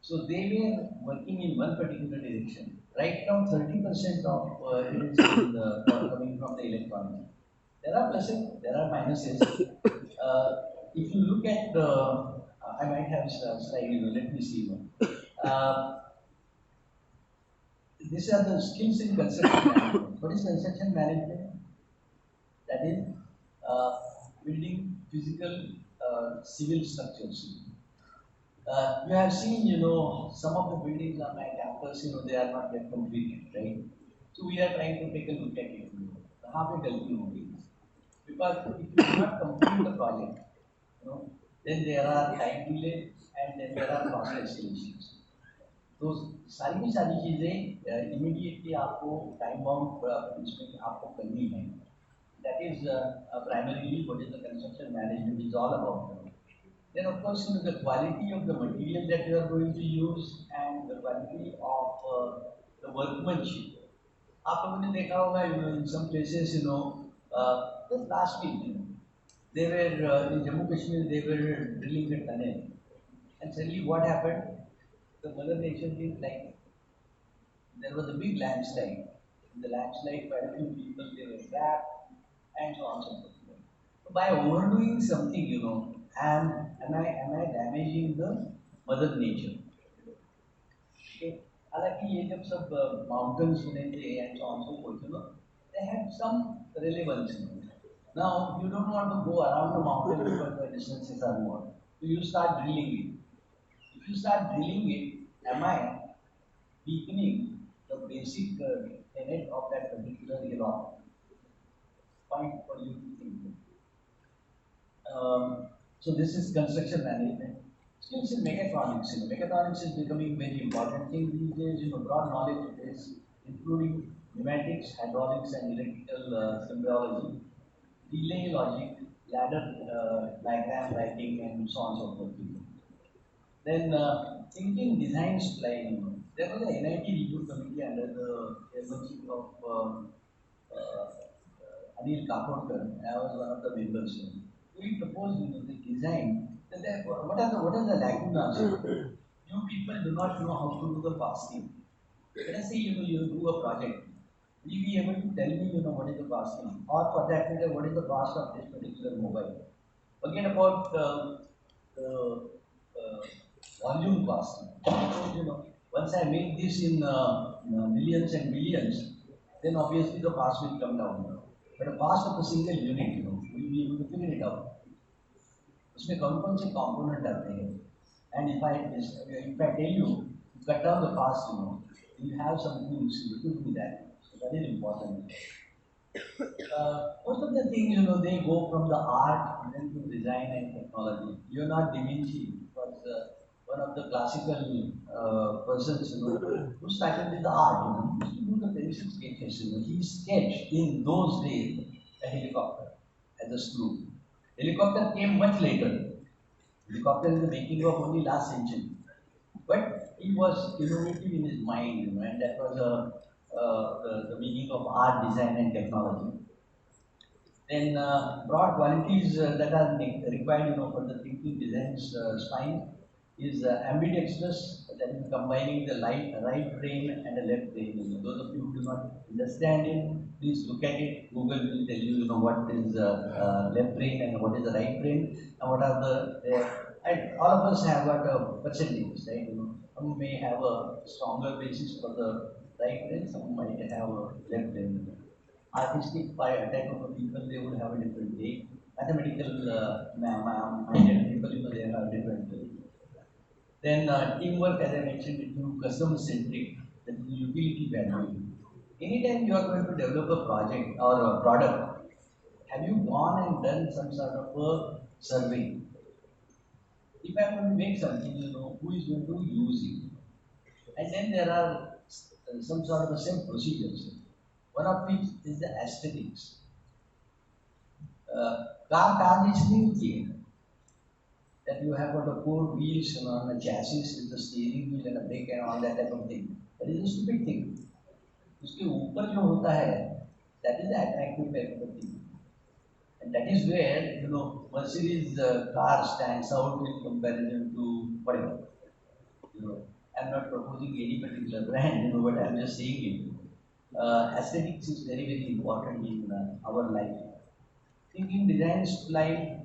So they were working in one particular direction. Right now, 30% of it is coming from the electronics. There are pluses, there are minuses. If you look at I might have a slide, let me see. These are the skills in construction management. What is construction management? That is building physical civil structures. You have seen, some of the buildings on my campus, they are not yet completed, right? So we are trying to take a look at it. How we help you? Because if you do not complete the project, then there are time delay and then there are cost escalations. तो सारी की सारी चीज़ें immediately आपको time bound इसमें आपको करनी है. That is primarily what is the construction management is all about. Then of course, the quality of the material that you are going to use and the quality of the workmanship. आप लोगों ने देखा होगा, in some places, just last week, they were in Jammu Kashmir, they were drilling a tunnel, and suddenly what happened? The Mother Nature did like there was a big landslide. In the landslide, quite a few people they were trapped, and so on and so forth. So by overdoing something, am I damaging the Mother Nature? Okay. हालांकि ये जब सब mountains बने थे and so on so forth, they had some relevance. Now you don't want to go around the mountain because the distances are more. So you start drilling it. If you start drilling it, am I weakening the basic tenet of that particular law? Point for you to think. So this is construction management. Skills in mechatronics. Mechatronics is becoming very important thing these days. Broad knowledge of this, including pneumatics, hydraulics, and electrical symbology, relay logic, ladder diagram writing, and so on and so forth. Then thinking design supply. There was an NIT review committee under the chairmanship of Anil Kaporkar. I was one of the members. We proposed the design. What are the lacunas? You people do not know how to do the costing. Let us say you do a project. Will you be able to tell me what is the costing, or for that matter, what is the cost of this particular mobile? Forget about the volume costing. Once I make this in millions and billions, then obviously the cost will come down. But the cost of a single unit, we'll be able to figure it out. उसमें कौन-कौन से component आते हैं? And if I tell you to cut down the cost, you have some tools to do that. So that is important. Most of the things, they go from the art and then to design and technology. Leonardo da Vinci was one of the classical persons, who started with the art, used to do the pencil sketches. He sketched in those days a helicopter. as a sloop. Helicopter came much later. Helicopter is the making of only last century. But he was innovative in his mind, and that was the meaning of art, design, and technology. Then broad qualities that are required, for the thinking designs spine is ambidextrous, that is combining the right brain and the left brain. Those of you who do not understand it, please look at it. Google will tell you, what is left brain and what is the right brain and what are and all of us have got a percentage, right? Some may have a stronger basis for the right brain, some might have a left brain. Artistic type of people, they would have a different way. Mathematical minded people, they have different way. Then teamwork, as I mentioned, it will customer centric, that is utility value. Anytime you are going to develop a project or a product, have you gone and done some sort of a survey? If I am going to make something, who is going to use it? And then there are some sort of the same procedures. One of which is the aesthetics. Car इसलिए होती है that you have got a four wheels on a chassis with the steering wheel and a brake and all that type of thing. That is a stupid thing. उसके ऊपर जो होता है, that is the attractive type of thing. And that is where, Mercedes car stands out in comparison to whatever. I'm not proposing any particular brand, but I'm just saying it. Aesthetics is very, very important in our life. Thinking design line,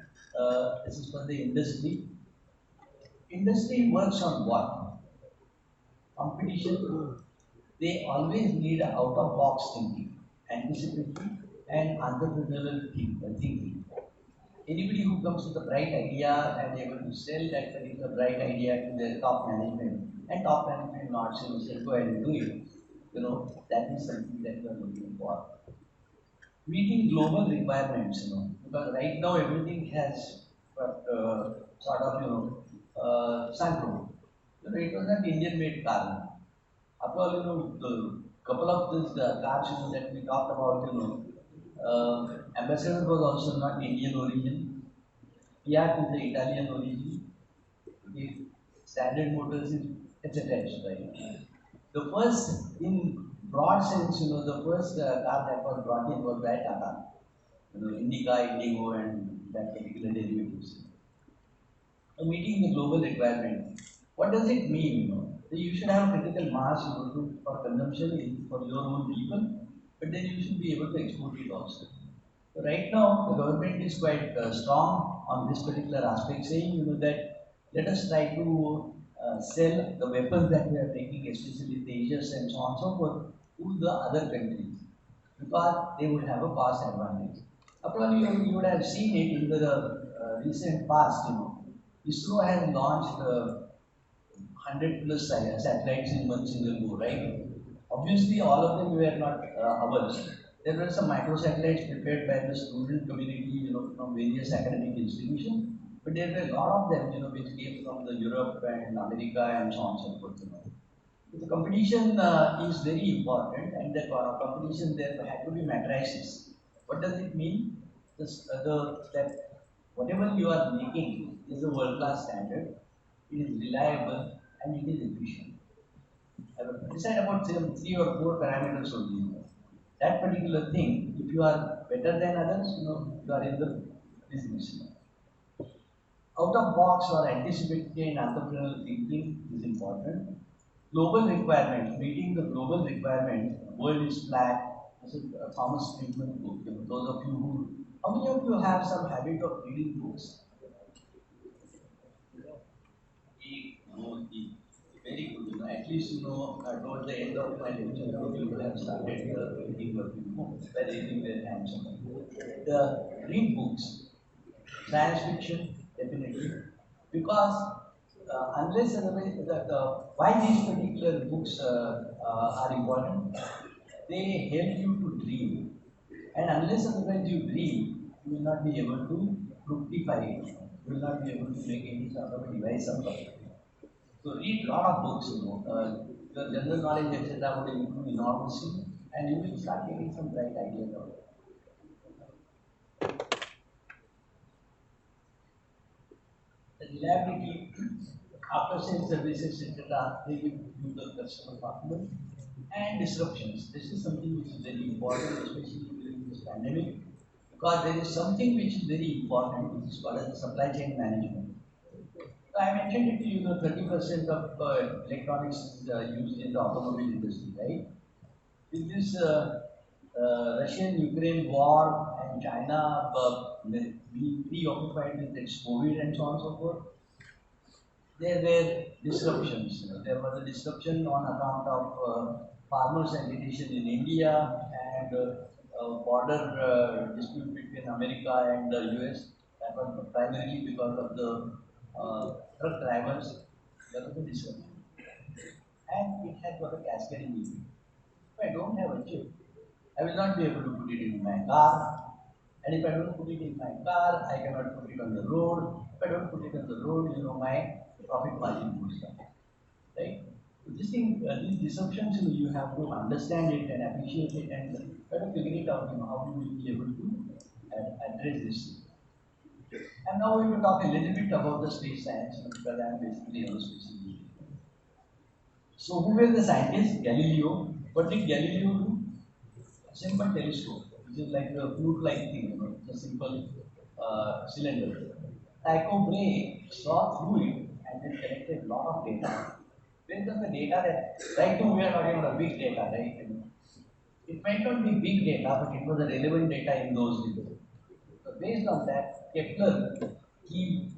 this is for the industry. Industry works on what? Competition. They always need out-of-box thinking, anticipatory and entrepreneurial thinking. Anybody who comes with a bright idea and able to sell that particular bright idea to the top management, and top management not say, go ahead and do it, that is something that we are looking for. Meeting global requirements, because right now everything has got sort of, synchrone. It was not Indian-made car. After all, the couple of these cars, that we talked about, Ambassador was also not Indian origin. Fiat is the Italian origin. Okay. Standard Motors is etc. Right? The first, in broad sense, the first car that was brought in was by Tata. Indica, Indigo, and that particular derivatives. Meeting the global requirement. What does it mean? You should have critical mass, for consumption for your own people, but then you should be able to export it also. So right now, the government is quite strong on this particular aspect, saying, that let us try to sell the weapons that we are making, especially the Aegis and so on and so forth, to the other countries, because they would have a cost advantage. After all, you would have seen it in the recent past. ISRO has launched 100 plus satellites in one single go, right? Obviously, all of them were not ours. There were some microsatellites prepared by the student community, from various academic institutions. But there were a lot of them, which came from the Europe and America and so on and so forth. The competition is very important, and the competition there had to be matrices. What does it mean? That whatever you are making is a world-class standard, it is reliable, and it is efficient. Decide about say, 3 or 4 parameters only. That particular thing, if you are better than others, you are in the business. Out of box or anticipatory and entrepreneurial thinking is important. Global requirements, meeting the global requirements, world is flat. This is a Thomas Friedman book. Those of you who, how many of you have some habit of reading books? Very good. At least, towards the end of my lecture, people have started reading a few books by raising their hands. Read books, science fiction, definitely, because unless otherwise, why these particular books are important, they help you to dream, and unless otherwise you dream, you will not be able to fructify it. You will not be able to make any sort of a device of it. So read a lot of books, your general knowledge, etc., would improve enormously, and you will start getting some bright ideas out of it. the reliability, after sales services, etc., they will do the customer partner and disruptions. This is something which is very important, especially during this pandemic, because there is something which is very important, which is called as the supply chain management. So I mentioned it to you, 30% of electronics is used in the automobile industry, right? With this Russian-Ukraine war and China being preoccupied with its COVID and so on and so forth, there were disruptions. There was a disruption on account of farmers' agitation in India and border dispute between America and the US. That was primarily because of the truck drivers. There was a disruption, and it had got a cascading effect. If I don't have a chip, I will not be able to put it in my car. And if I don't put it in my car, I cannot put it on the road. If I don't put it on the road, my profit margin goes down. Right? So this thing, these disruptions, you have to understand it and appreciate it and try to figure it out, how you will be able to address this. I'm now going to talk a little bit about the space science, because I am basically aerospace engineer. So who were the scientists? Galileo. What did Galileo do? A simple telescope, which is like a flute-like thing, it's a simple cylinder. Tycho Brahe saw through it and then collected a lot of data. Based on the data that, right now we are talking about big data, right? It might not be big data, but it was a relevant data in those days. So based on that, Kepler, he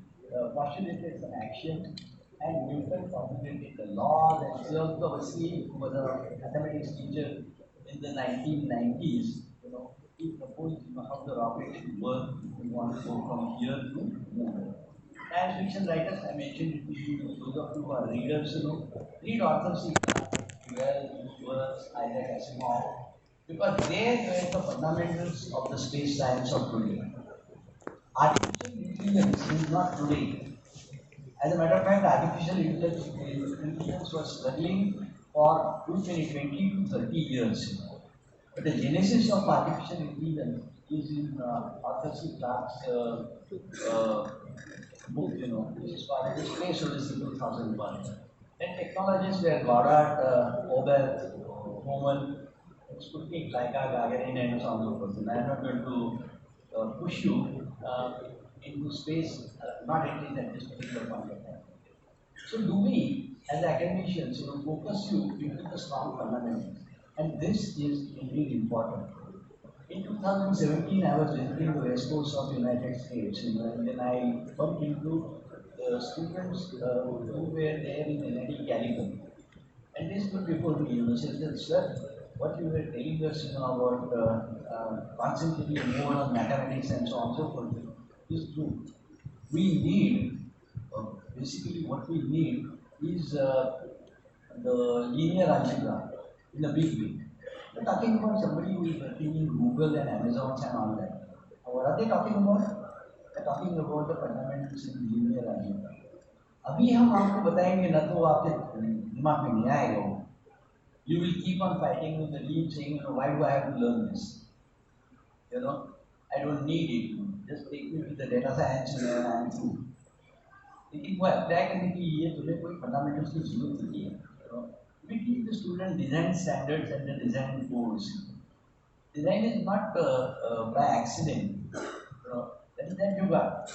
postulated some action, and Newton formulated the laws, and Tsiolkovsky, who was a mathematics teacher in the 1990s, he proposed how the rocket should work if we want to go from here to moon. Science fiction writers, I mentioned it to you, those of you who are readers, read Arthur C. Clarke, Wells, Words, Isaac Asimov, because they were the fundamentals of the space science of today. Artificial intelligence is not today. As a matter of fact, artificial intelligence was struggling for too many 20 to 30 years. But the genesis of artificial intelligence is in Arthur C. Clarke's book, which is called The Space Odyssey 2001. Then technologies were Goddard, Hobel, Hohmann, Sputnik, Laika, Gagarin, and so on and so forth. And I am not going to push you into space, not at least at this particular point of time. So do we, as academicians, focus you into the strong fundamentals? And this is indeed important. In 2017, I was visiting the West Coast of the United States, and then I bumped into the students who were there in NIT California. And they stood before me, said, sir, what you were telling us, about concentrating more on mathematics and so on and so forth is true. We need, basically what we need is the linear algebra in a big way. We're talking about somebody who is working in Google and Amazon and all that. What are they talking about? They're talking about the fundamentals in linear algebra. अभी हम आपको बताएंगे ना तो आपके दिमाग में नहीं आएगा वो. You will keep on fighting with the team saying, why do I have to learn this? I don't need it. Just take me to the data science and I'm through. लेकिन वो अप्लाई करने के लिए तुम्हें कोई fundamentals की जरूरत नहीं है. We teach the student design standards and the design codes. Design is not by accident. That is that jugaad.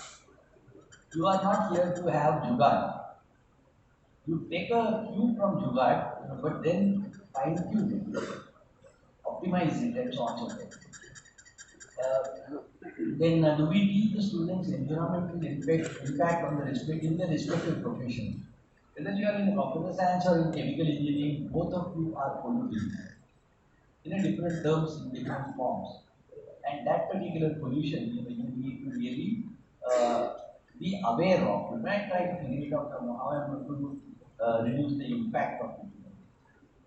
You are not here to have jugaad. You take a cue from jugaad, but then fine tune it, optimize it, and so on and so forth. Then do we teach the students environmental impact on the respective profession? Whether you are in computer science or in chemical engineering, both of you are polluting in a different terms, in different forms. And that particular pollution, you need to really be aware of. You might try to figure it out how I am going to reduce the impact of it.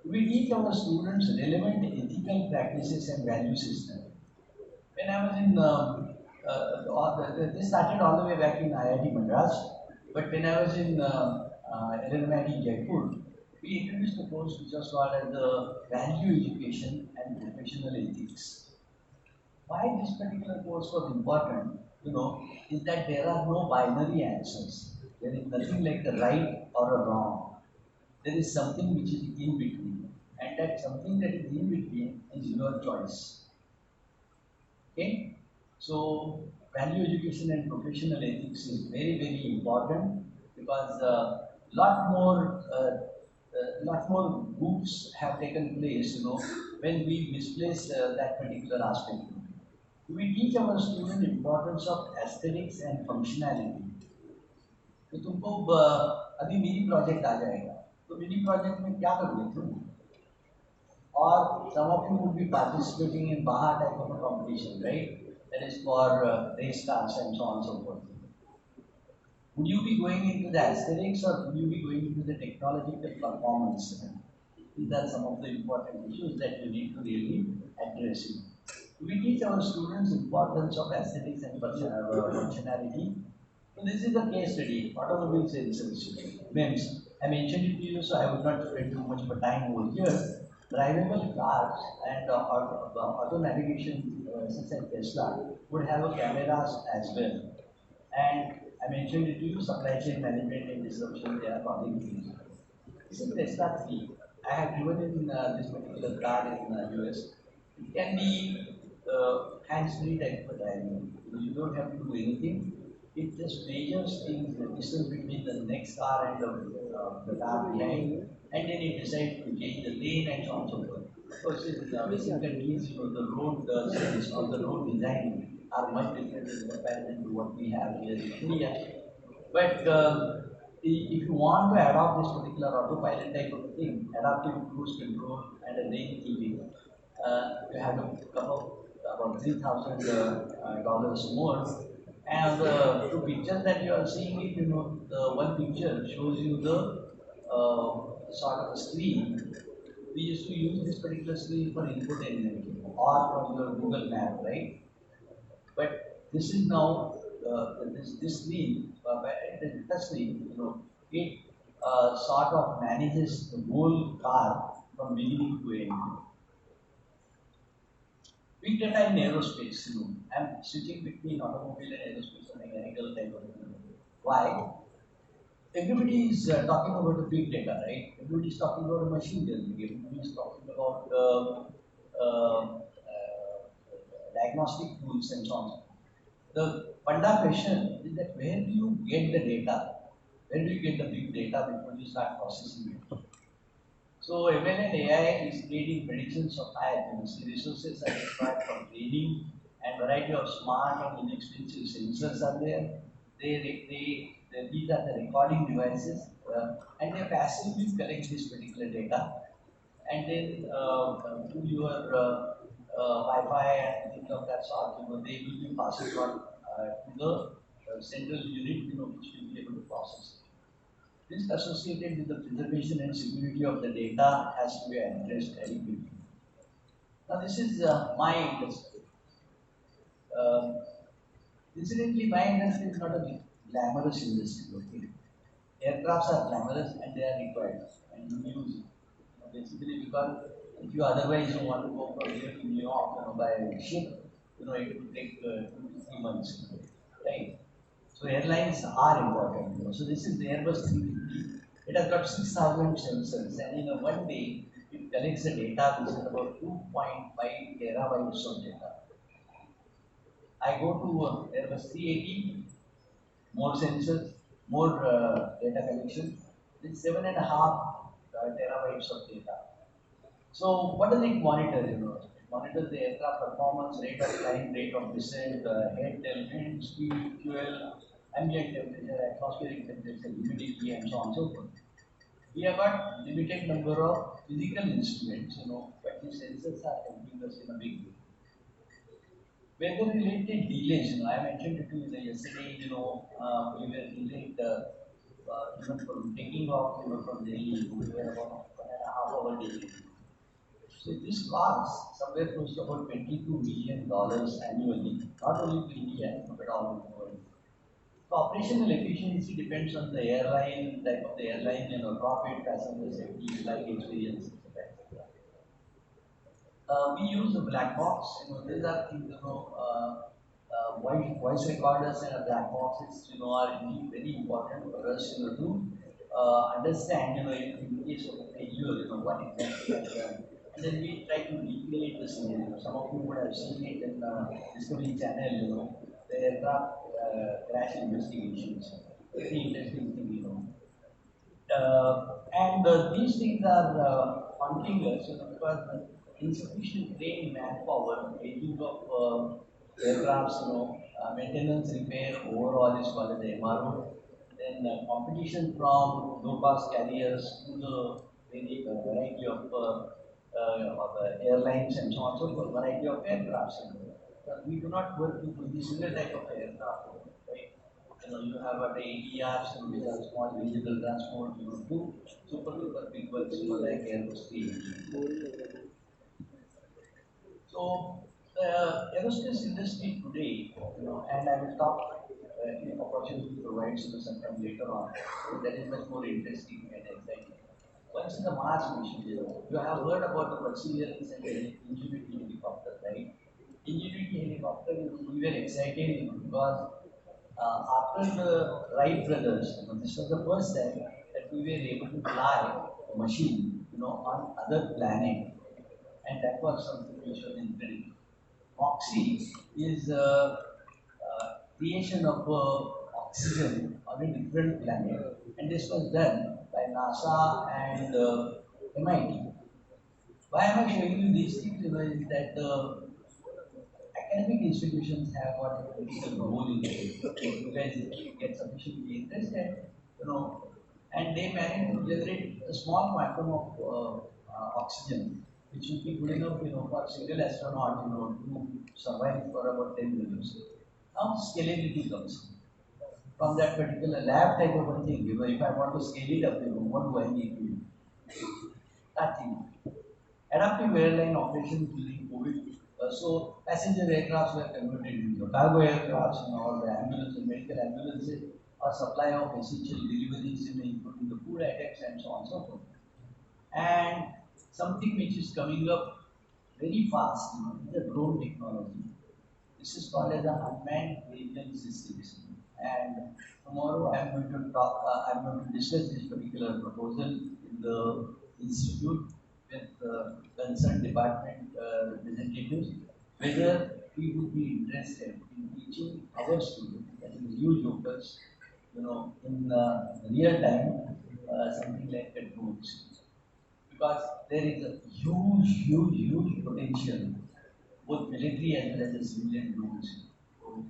We teach our students relevant ethical practices and value systems. When I was in, this started all the way back in IIT Madras, but when I was in NIT Jaipur, we introduced a course which was called as the Value Education and Professional Ethics. Why this particular course was important, is that there are no binary answers. There is nothing like a right or a wrong. There is something which is in between, and that something that is in between is your choice. Okay? So, value education and professional ethics is very, very important because lot more groups have taken place, when we misplace that particular aspect. We teach our students importance of aesthetics and functionality. तो तुमको अभी mini project आ जाएगा तो mini project में क्या करोगे तुम or some of you would be participating in Baha type of a competition, right? That is for race cars and so on and so forth. Would you be going into the aesthetics or would you be going into the technological performance? These are some of the important issues that you need to really address. We teach our students importance of aesthetics and functionality. So this is a case study, automobile sensors. Means I mentioned it to you, so I would not spend too much of time over here. Drivable cars and auto navigation, such as Tesla, would have a cameras as well. And I mentioned it to you, supply chain management and disruption, they are causing things. This is Tesla 3. I have driven in this particular car in US. It can be hands-free type of driving. You don't have to do anything. It just measures things, the distance between the next car and the car behind, and then it decides to change the lane and so on and so forth. Of course, in Western countries, the road service or the road design are much different in comparison to what we have here in India. But if you want to adopt this particular autopilot type of thing, adaptive cruise control and a lane keeping, you have to come up about $3,000 more. And the two pictures that you are seeing it, the one picture shows you the sort of a screen. We used to use this particular screen for infotainment or from your Google Map, right? But this is now this screen, the touch screen, it sort of manages the whole car from beginning to end. Big data in aerospace, I'm switching between automobile and aerospace and mechanical type of thing. Why? Everybody is talking about the big data, right? Everybody is talking about machine learning. Everybody is talking about diagnostic tools and so on. The funda question is that where do you get the data? Where do you get the big data before you start processing it? So ML and AI is creating predictions of high accuracy. Resources are required for training and variety of smart and inexpensive sensors are there. These are the recording devices and they passively collect this particular data and then through your Wi-Fi and things of that sort, they will be passing on to the central unit, which will be able to process it. This associated with the preservation and security of the data has to be addressed adequately. Now, this is my industry. Um, Incidentally, my industry is not a glamorous industry. Okay? Aircrafts are glamorous and they are required, and you use it. Basically, because if you otherwise you want to go from here to New York, by ship, it would take 2 to 3 months, right? So airlines are important. So this is the Airbus 350. It has got 6,000 sensors, and in a one day, it collects the data, which is about 2.5 terabytes of data. I go to Airbus 380, more sensors, more data collection, with 7.5 terabytes of data. So what does it monitor? It monitors the aircraft performance, rate of climb, rate of descent, head, tail, wind speed, fuel, ambient temperature, atmospheric temperature, humidity, and so on and so forth. We have got limited number of physical instruments, but the sensors are helping us in a big way. Weather-related delays, I mentioned it to you yesterday, we were delayed, from taking off, from Delhi, we were about 1.5 hour delay. So this costs somewhere close to about $22 million annually, not only to India, but all over the world. So operational efficiency depends on the airline, type of the airline, profit, passenger safety, flight experience, etc. We use a black box. These are things, voice recorders and black boxes, are really very important for us, to understand, in case of a failure, what exactly has done. And then we try to recreate the scenario. Some of you would have seen it in Discovery Channel, the aircraft crash investigations. Very interesting thing, and these things are haunting us, because insufficient trained manpower, aging of aircrafts, maintenance, repair, overall is called as the MRO. Then competition from low-cost carriers to the variety of airlines and so on, so forth, variety of aircrafts. We do not work with the single type of aircraft, right? You have got the ATRs, which are small regional transport, two super duper big ones, like Airbus 380. So the aerospace industry today, and I will talk if opportunity provides, sometime later on. That is much more interesting and exciting. Once in the Mars mission, you have heard about the Perseverance and the Ingenuity helicopter, right? Ingenuity helicopter is even exciting because after the Wright brothers, this was the first time that we were able to fly a machine, on other planet, and that was something which was incredible. Oxy is creation of oxygen on a different planet, and this was done by NASA and MIT. Why am I showing you these things? Is that academic institutions have got a critical role in it. You guys get sufficiently interested, and they manage to generate a small quantum of oxygen, which will be good enough, for a single astronaut, to survive for about 10 minutes. Now scalability comes from that particular lab type of a thing. If I want to scale it up, what do I need to do? Nothing. Adaptive airline operations during COVID. So passenger aircrafts were converted into cargo aircrafts, or the ambulances, medical ambulances, or supply of essential deliveries, including the food items and so on and so forth. And something which is coming up very fast, is the drone technology. This is called as the unmanned vehicle systems. And tomorrow I'm going to discuss this particular proposal in the institute with concerned department representatives, whether we would be interested in teaching our students, that is new jokers, in real time, something like the drones, because there is a huge potential, both military as well as the civilian drones. So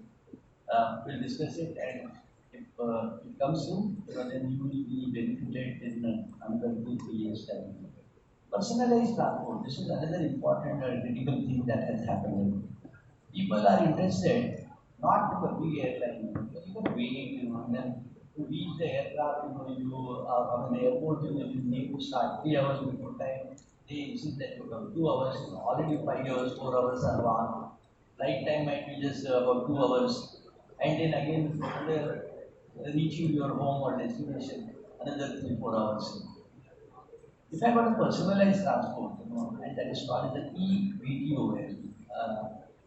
we'll discuss it, and if it comes to, then you will be benefited in another 2 3 years time. Personalized transport. This is another important critical thing that has happened. People are interested not to the big airline, because you can wait, and then to reach the aircraft, you on an airport, you need to start 3 hours before time. They insist that you come 2 hours, already 5 hours, 4 hours are gone. Flight time might be just about 2 hours, and then again after reaching your home or destination, another 3 4 hours. If I got a personalized transport, and that is called the eVTOL.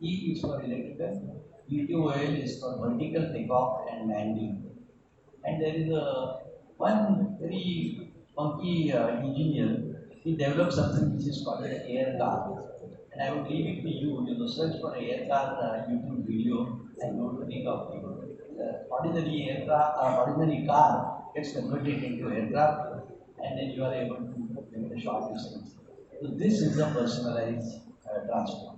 E is for electrical, VTOL is for vertical takeoff and landing. And there is one very funky engineer. He developed something which is called an air car. And I would leave it to you. Search for an air car YouTube video, and you will think of it. Ordinary aircraft, ordinary car gets converted into aircraft, and then you are able to make the short distance. So this is a personalized transport.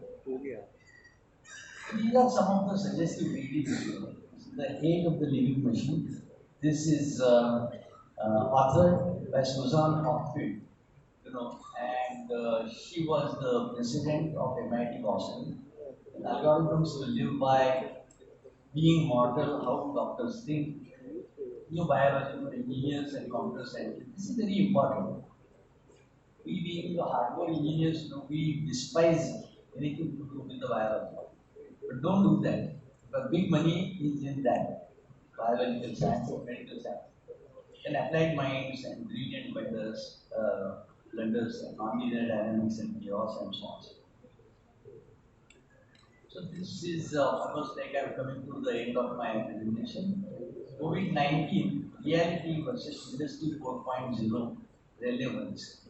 These are some of the suggestive readings. This is the age of the living machine. This is authored by Susan Hockfield, and she was the president of MIT Boston. And algorithms will live by being mortal, how doctors think, new biological engineers and computer scientists. This is very important. We being the hardcore engineers, we despise anything to do with the biology. But don't do that. Because big money is in that. Biological science or medical science. And applied minds and brilliant blenders and nonlinear dynamics and chaos and so on. So this is almost like I'm coming to the end of my presentation. COVID-19 reality versus industry 4.0 relevance.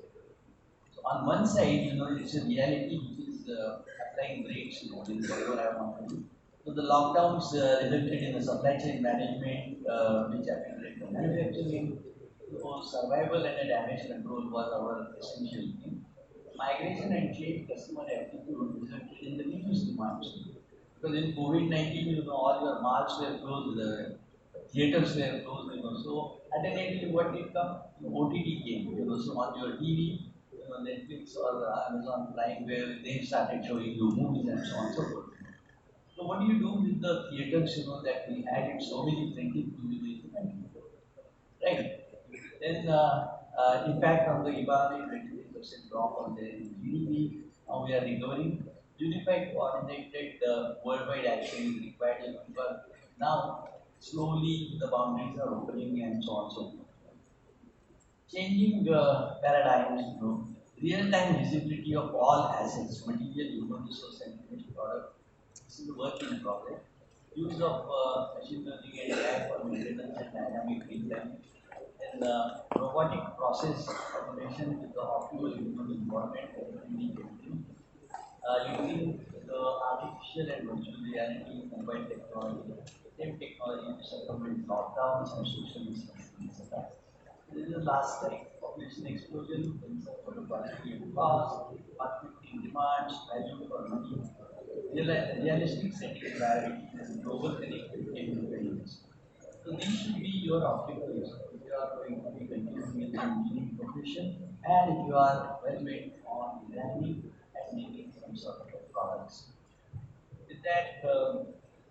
So on one side, it's a reality which is applying brakes, in whatever I want to do. So the lockdowns resulted in the supply chain management, which affected the manufacturing. So survival and the damage control was our essential thing. Migration and change customer attitude resulted in the reduced demands. Because in COVID-19, all your malls were closed, the theaters were closed, So alternatively, what did come? OTT came, So on your TV, Netflix or Amazon Prime, where they started showing you movies and so on and so forth. So what do you do with the theaters, that we had in so many printing movies, right? Then impact on the economy, 23% drop on the GDP. Now we are recovering. Unified, coordinated, worldwide action is required because now slowly the boundaries are opening and so on so forth. Changing paradigms, real-time visibility of all assets, material, human resource, and finished product. This is a work in progress. Use of machine learning and AI for maintenance and dynamic real-time, and robotic process automation with the optimal human involvement and engineering, using the artificial and virtual reality, mobile technology, same technology to supplement lockdowns and social distancing, etc. This is the last slide. Population explosion, concern for the quality and cost, marketing demands, value for money, realistic setting priorities, and global connectivity and independence. So these should be your objectives if you are going to be continuing in the engineering profession and if you are well made on designing and making some sort of products. With that,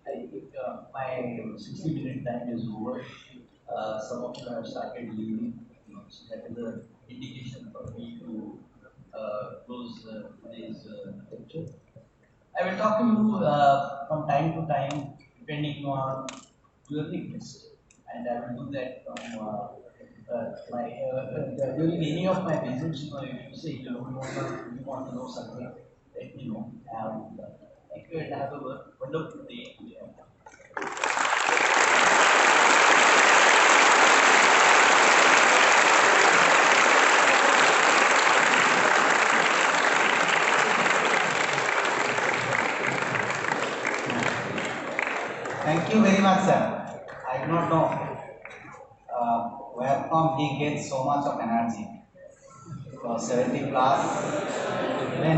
I think my 60-minute time is over. Some of you have started leaving, so that is an indication for me to close today's lecture. I will talk to you from time to time, depending on your request, and I will do that from during any of my visits. If you say you want to know something, let me know. And thank you, and have a wonderful day. Thank you very much, sir. I do not know where from he gets so much of energy. For 70 plus, then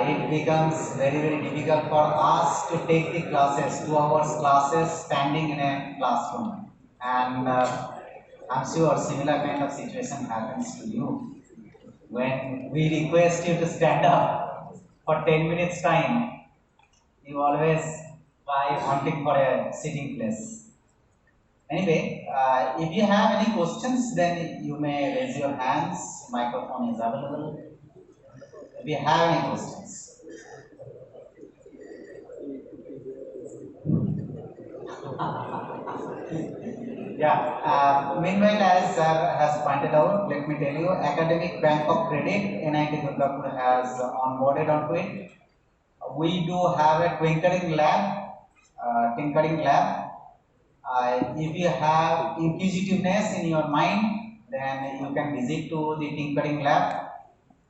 it becomes very difficult for us to take the classes, 2 hours classes standing in a classroom. And I'm sure similar kind of situation happens to you. When we request you to stand up for 10 minutes time, you always try hunting for a sitting place. Anyway, if you have any questions, then you may raise your hands. Microphone is available. If you have any questions. Yeah. Meanwhile, as sir has pointed out, let me tell you, Academic Bank of Credit, NIT Durgapur has onboarded onto it. We do have a tinkering lab. If you have inquisitiveness in your mind, then you can visit to the tinkering lab.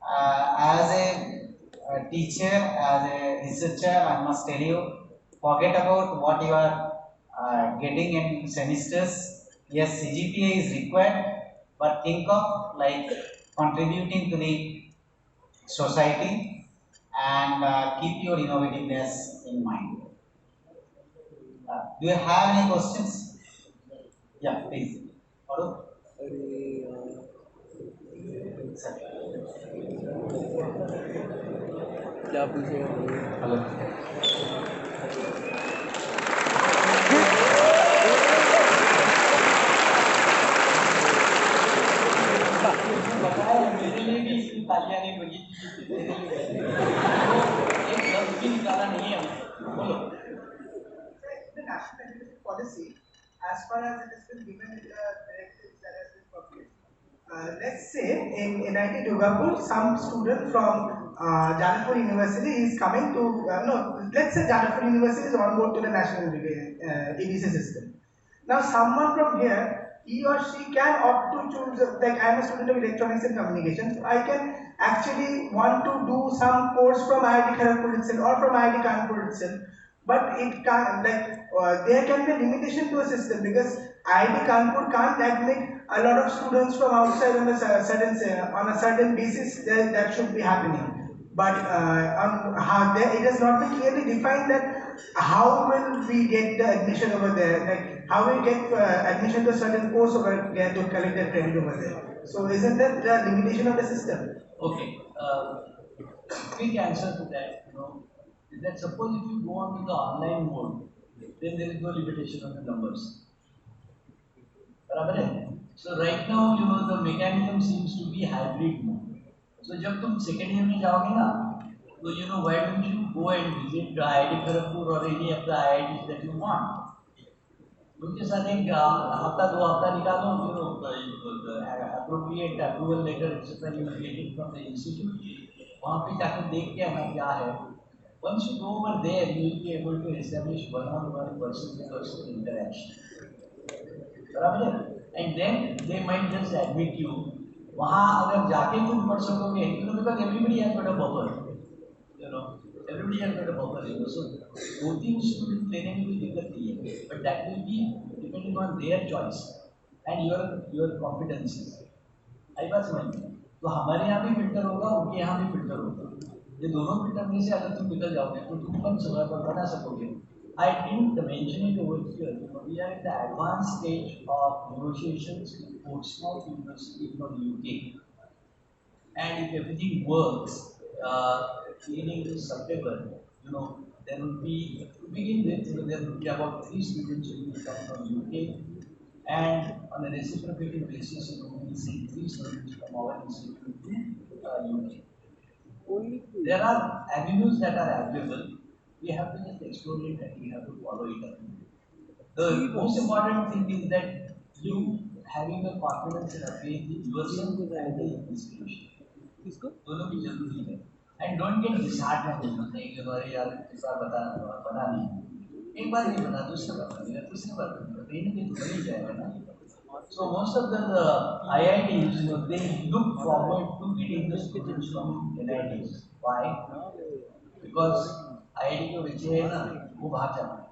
As a teacher, as a researcher, I must tell you, forget about what you are getting in semesters. Yes, CGPA is required, but think of like contributing to the society and keep your innovativeness in mind. Do you have any questions? Yeah, please. Hello? Sir. क्या पूछेगा Hello. बताया मेरे लिए भी इसकी तालियां नहीं बजी थी, तेरे लिए बजी। एक लफ्ज भी निकाला नहीं है हमने। बोलो। The national education policy, as far as it has been given in the directives that has been published. Let's say in NIT Durgapur, some student from Janapur University is coming to, no, let's say Janapur University is on board to the national EDC system. Now someone from here, he or she can opt to choose, like I am a student of electronics and communications, I can actually want to do some course from IIT Kharagpur itself or from IIT Kanpur itself, but it can't, like there can be a limitation to a system because IIT Kanpur can't admit a lot of students from outside on a certain basis that should be happening. But it has not been clearly defined that how will we get the admission over there, like how we get admission to a certain course over there to collect the credit over there. So isn't that the limitation of the system? Okay, quick answer to that, is that suppose if you go on to the online mode, then there is no limitation on the numbers. बराबर है? So right now, the mechanism seems to be hybrid mode. So जब तुम second year में जाओगे ना, तो why don't you go and visit the IIT Kharagpur or any of the IITs that you want? उनके साथ एक हफ्ता 2 हफ्ता निकालो, the appropriate approval letter etc. you will get it from the institute. वहाँ पे जाकर देख के आना क्या है. Once you go over there, you will be able to establish one-on-one person-to-person interaction. बराबर है? And then they might just admit you. वहाँ अगर जाके तुम पढ़ सकोगे, because everybody has got a buffer, everybody has got a buffer, so 2-3 students लेने में कोई दिक्कत नहीं है, but that will be depending on their choice and your competencies. आई बात समझ में? तो हमारे यहाँ भी फिल्टर होगा, उनके यहाँ भी फिल्टर होगा. ये दोनों फिल्टर में से अगर तुम निकल जाओगे तो तुम बना सकोगे. I didn't mention it over here. We are in the advanced stage of negotiations with Portsmouth University from UK. And if everything works, beginning this September, there will be, to begin with, there will be about 3 students who will come from UK. And on a reciprocating basis, we will see 3 students from our institute to UK. There are avenues that are available. We have to just explore it and we have to follow it up. The most important thing is that you having a confidence and a faith in yourself and the institution. दोनों की जरूरी है. And don't get disheartened नहीं अरे यार इस बार बना नहीं, एक बार नहीं बना, दूसरी बार बनेगा, तीसरी बार बनेगा, ट्रेनिंग तो बन ही जाएगा ना. So most of the IITs, they look forward to getting the students from NITs. Why? Because IIT के बच्चे हैं ना, वो बाहर जाते हैं.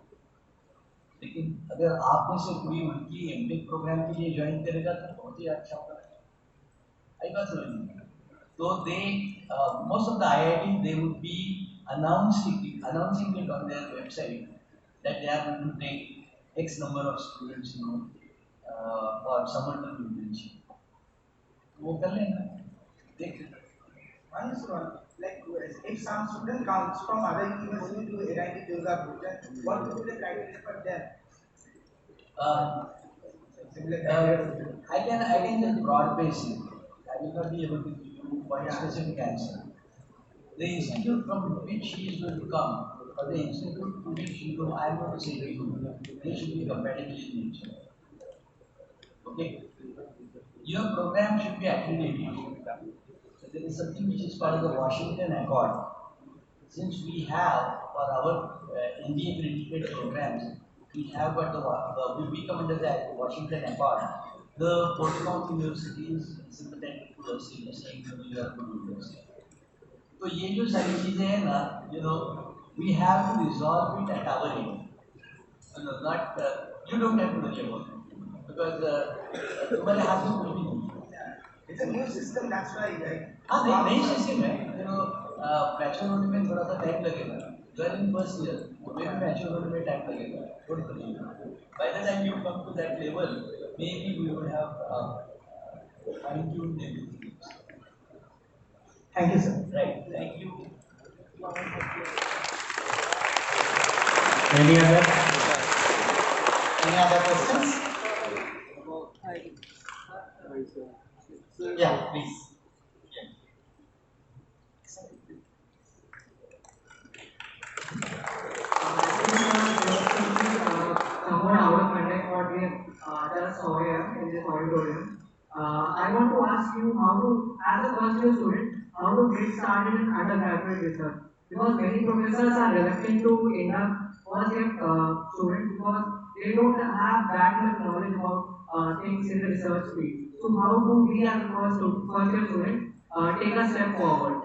लेकिन अगर आप में से कोई उनकी एमटेक प्रोग्राम के लिए ज्वाइन करेगा तो बहुत ही अच्छा होगा. आई बात समझ में? So most of the IITs, they would be announcing it on their website that they are going to take X number of students, or summer term internship. वो कर लेना. देख. Like if some student comes from other university to NIT Durgapur, what would be the criteria for them? I can just broad base it. I will not be able to give you one specific answer. The institute from which he is going to come, or the institute to which I am going to say to you, they should be compatible in nature. Okay? Your program should be accredited. So there is something which is called the Washington Accord. Since we have for our MBA accredited programs, we have got we come under the Washington Accord. The Portsmouth University is sympathetic to us in saying that we are a good university. So ये जो सारी चीजें हैं ना, we have to resolve it at our end. Not you don't have to worry about it because तुम्हारे हाथ में कुछ भी नहीं. It's a new system, that's why, right? हाँ नई सिस्टम है. मैच्योर होने में थोड़ा सा टाइम लगेगा. You are in first year, maybe mature होने में टाइम लगेगा. Don't worry. By the time you come to that level, maybe we would have fine-tuned everything. Thank you, sir. Right. Thank you. Any other questions? Yeah, please. Somewhat out of context what we have just saw here in this auditorium. I want to ask you how to, as a first year student, how to it started in undergraduate research because many professors are reluctant to induct first year students because they don't have that much knowledge about things in the research field. So how do we as first year students take a step forward?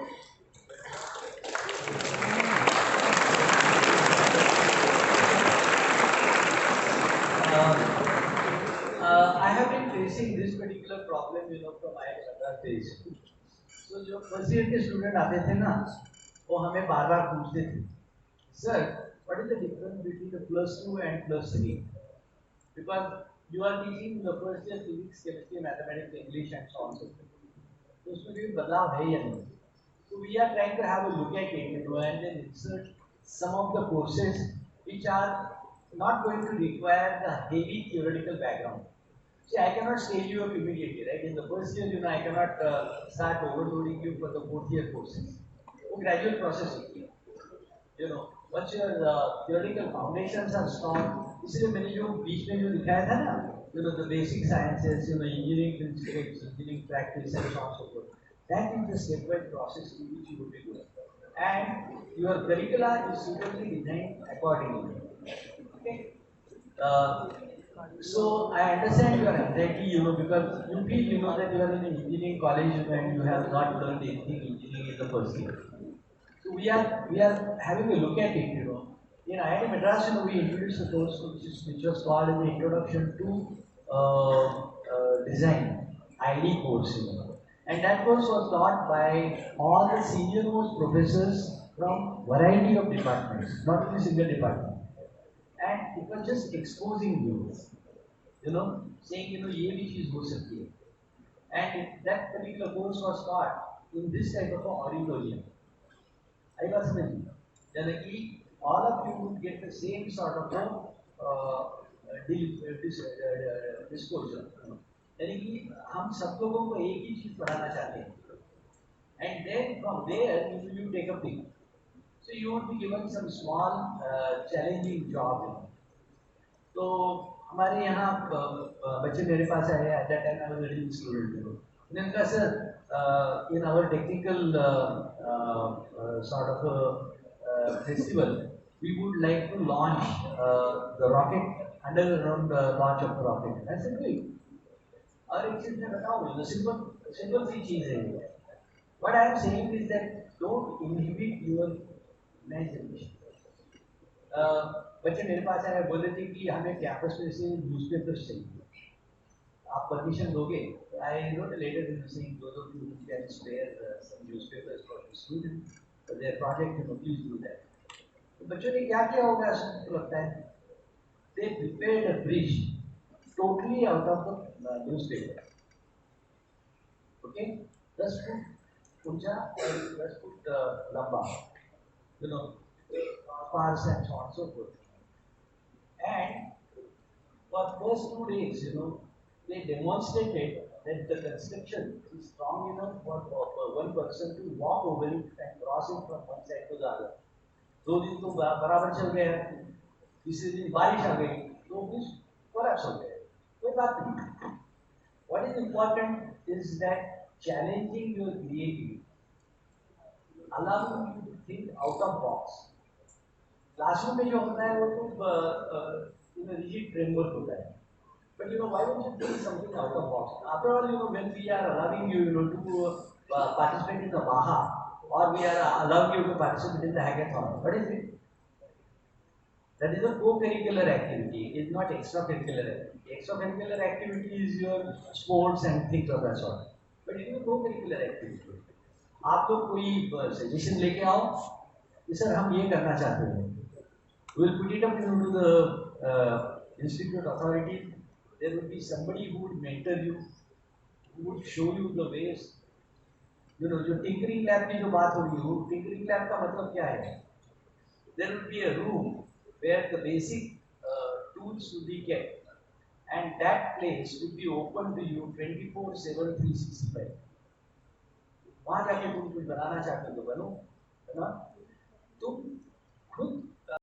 I have been facing this particular problem, from my other days. So जो first year के student आते थे ना, वो हमें बार-बार पूछते थे, sir, what is the difference between the +2 and +3? Because you are teaching the first year physics, chemistry, mathematics, English, and so on and so forth. तो उसमें कोई बदलाव है या नहीं? So we are trying to have a look at it, and then insert some of the courses which are not going to require the heavy theoretical background. See, I cannot scale you up immediately, right? In the first year, I cannot start overloading you for the fourth year courses. वो gradual process होती है. Once your theoretical foundations are strong, इसलिए मैंने जो बीच में जो दिखाया था ना, the basic sciences, engineering principles, engineering practice, and so on and so forth. That is the stepwise process in which you will be doing. And your curricula is suitably designed accordingly. Okay. So I understand your anxiety, because you feel, that you are in an engineering college and you have not learned anything engineering in the first year. So we are having a look at it, In IIT Madras, we introduced a course which was called the Introduction to Design, ID course, And that course was taught by all the senior most professors from variety of departments, not only single department. And it was just exposing you, saying, ये भी चीज हो सकती है. And that particular course was taught in this type of an auditorium. I was saying, all of you would get the same sort of disclosure. यानी कि हम सब लोगों को एक ही चीज पढ़ाना चाहते हैं. And then from there you take a pick. So you would be given some small challenging job. तो हमारे यहाँ बच्चे मेरे पास आए at that time I was a reading student. उन्होंने कहा sir in our technical sort of festival we would like to launch the rocket, underground launch of the rocket. I said great. और एक चीज मैं बताऊँ, simple सी चीज है. What I am saying is that don't inhibit your imagination. बच्चे मेरे पास आए बोले थे कि हमें कैंपस में से न्यूज़पेपर्स चाहिए, आप परमिशन दोगे? I wrote a letter saying those of you who can spare some newspapers for the students for their project, please do that. तो बच्चों ने क्या किया होगा आपको लगता है? They prepared a bridge totally out of the newspaper. Okay, 10 foot ऊंचा और 10 foot लंबा, parts and so on and so forth. And for first 2 days, they demonstrated that the construction is strong enough for one person to walk over it and cross it from one side to the other. 2 दिन तो बराबर चल गया, तीसरे दिन बारिश आ गई तो कुछ कोलैप्स हो गया. कोई बात नहीं. What is important is that challenging your creativity, allowing you to think out of box. Classroom में जो होता है वो तो rigid framework होता है. But why don't you think something out of box? After all, when we are allowing you, to participate in the Baha, or we are allowing you to participate in the hackathon, what is it? That is a co-curricular activity. It is not extracurricular activity. Extracurricular activity is your sports and things of that sort. But it is a co-curricular activity. आप लोग कोई suggestion लेके आओ कि sir हम ये करना चाहते हैं. We will put it up to the institute authority. There will be somebody who would mentor you, who would show you the ways. जो tinkering lab की जो बात हो रही है, tinkering lab का मतलब क्या है? There will be a room where the basic tools will be kept, and that place will be open to you 24/7, 365. वहाँ जाके तुम कुछ बनाना चाहते हो तो बनो, है ना? तुम खुद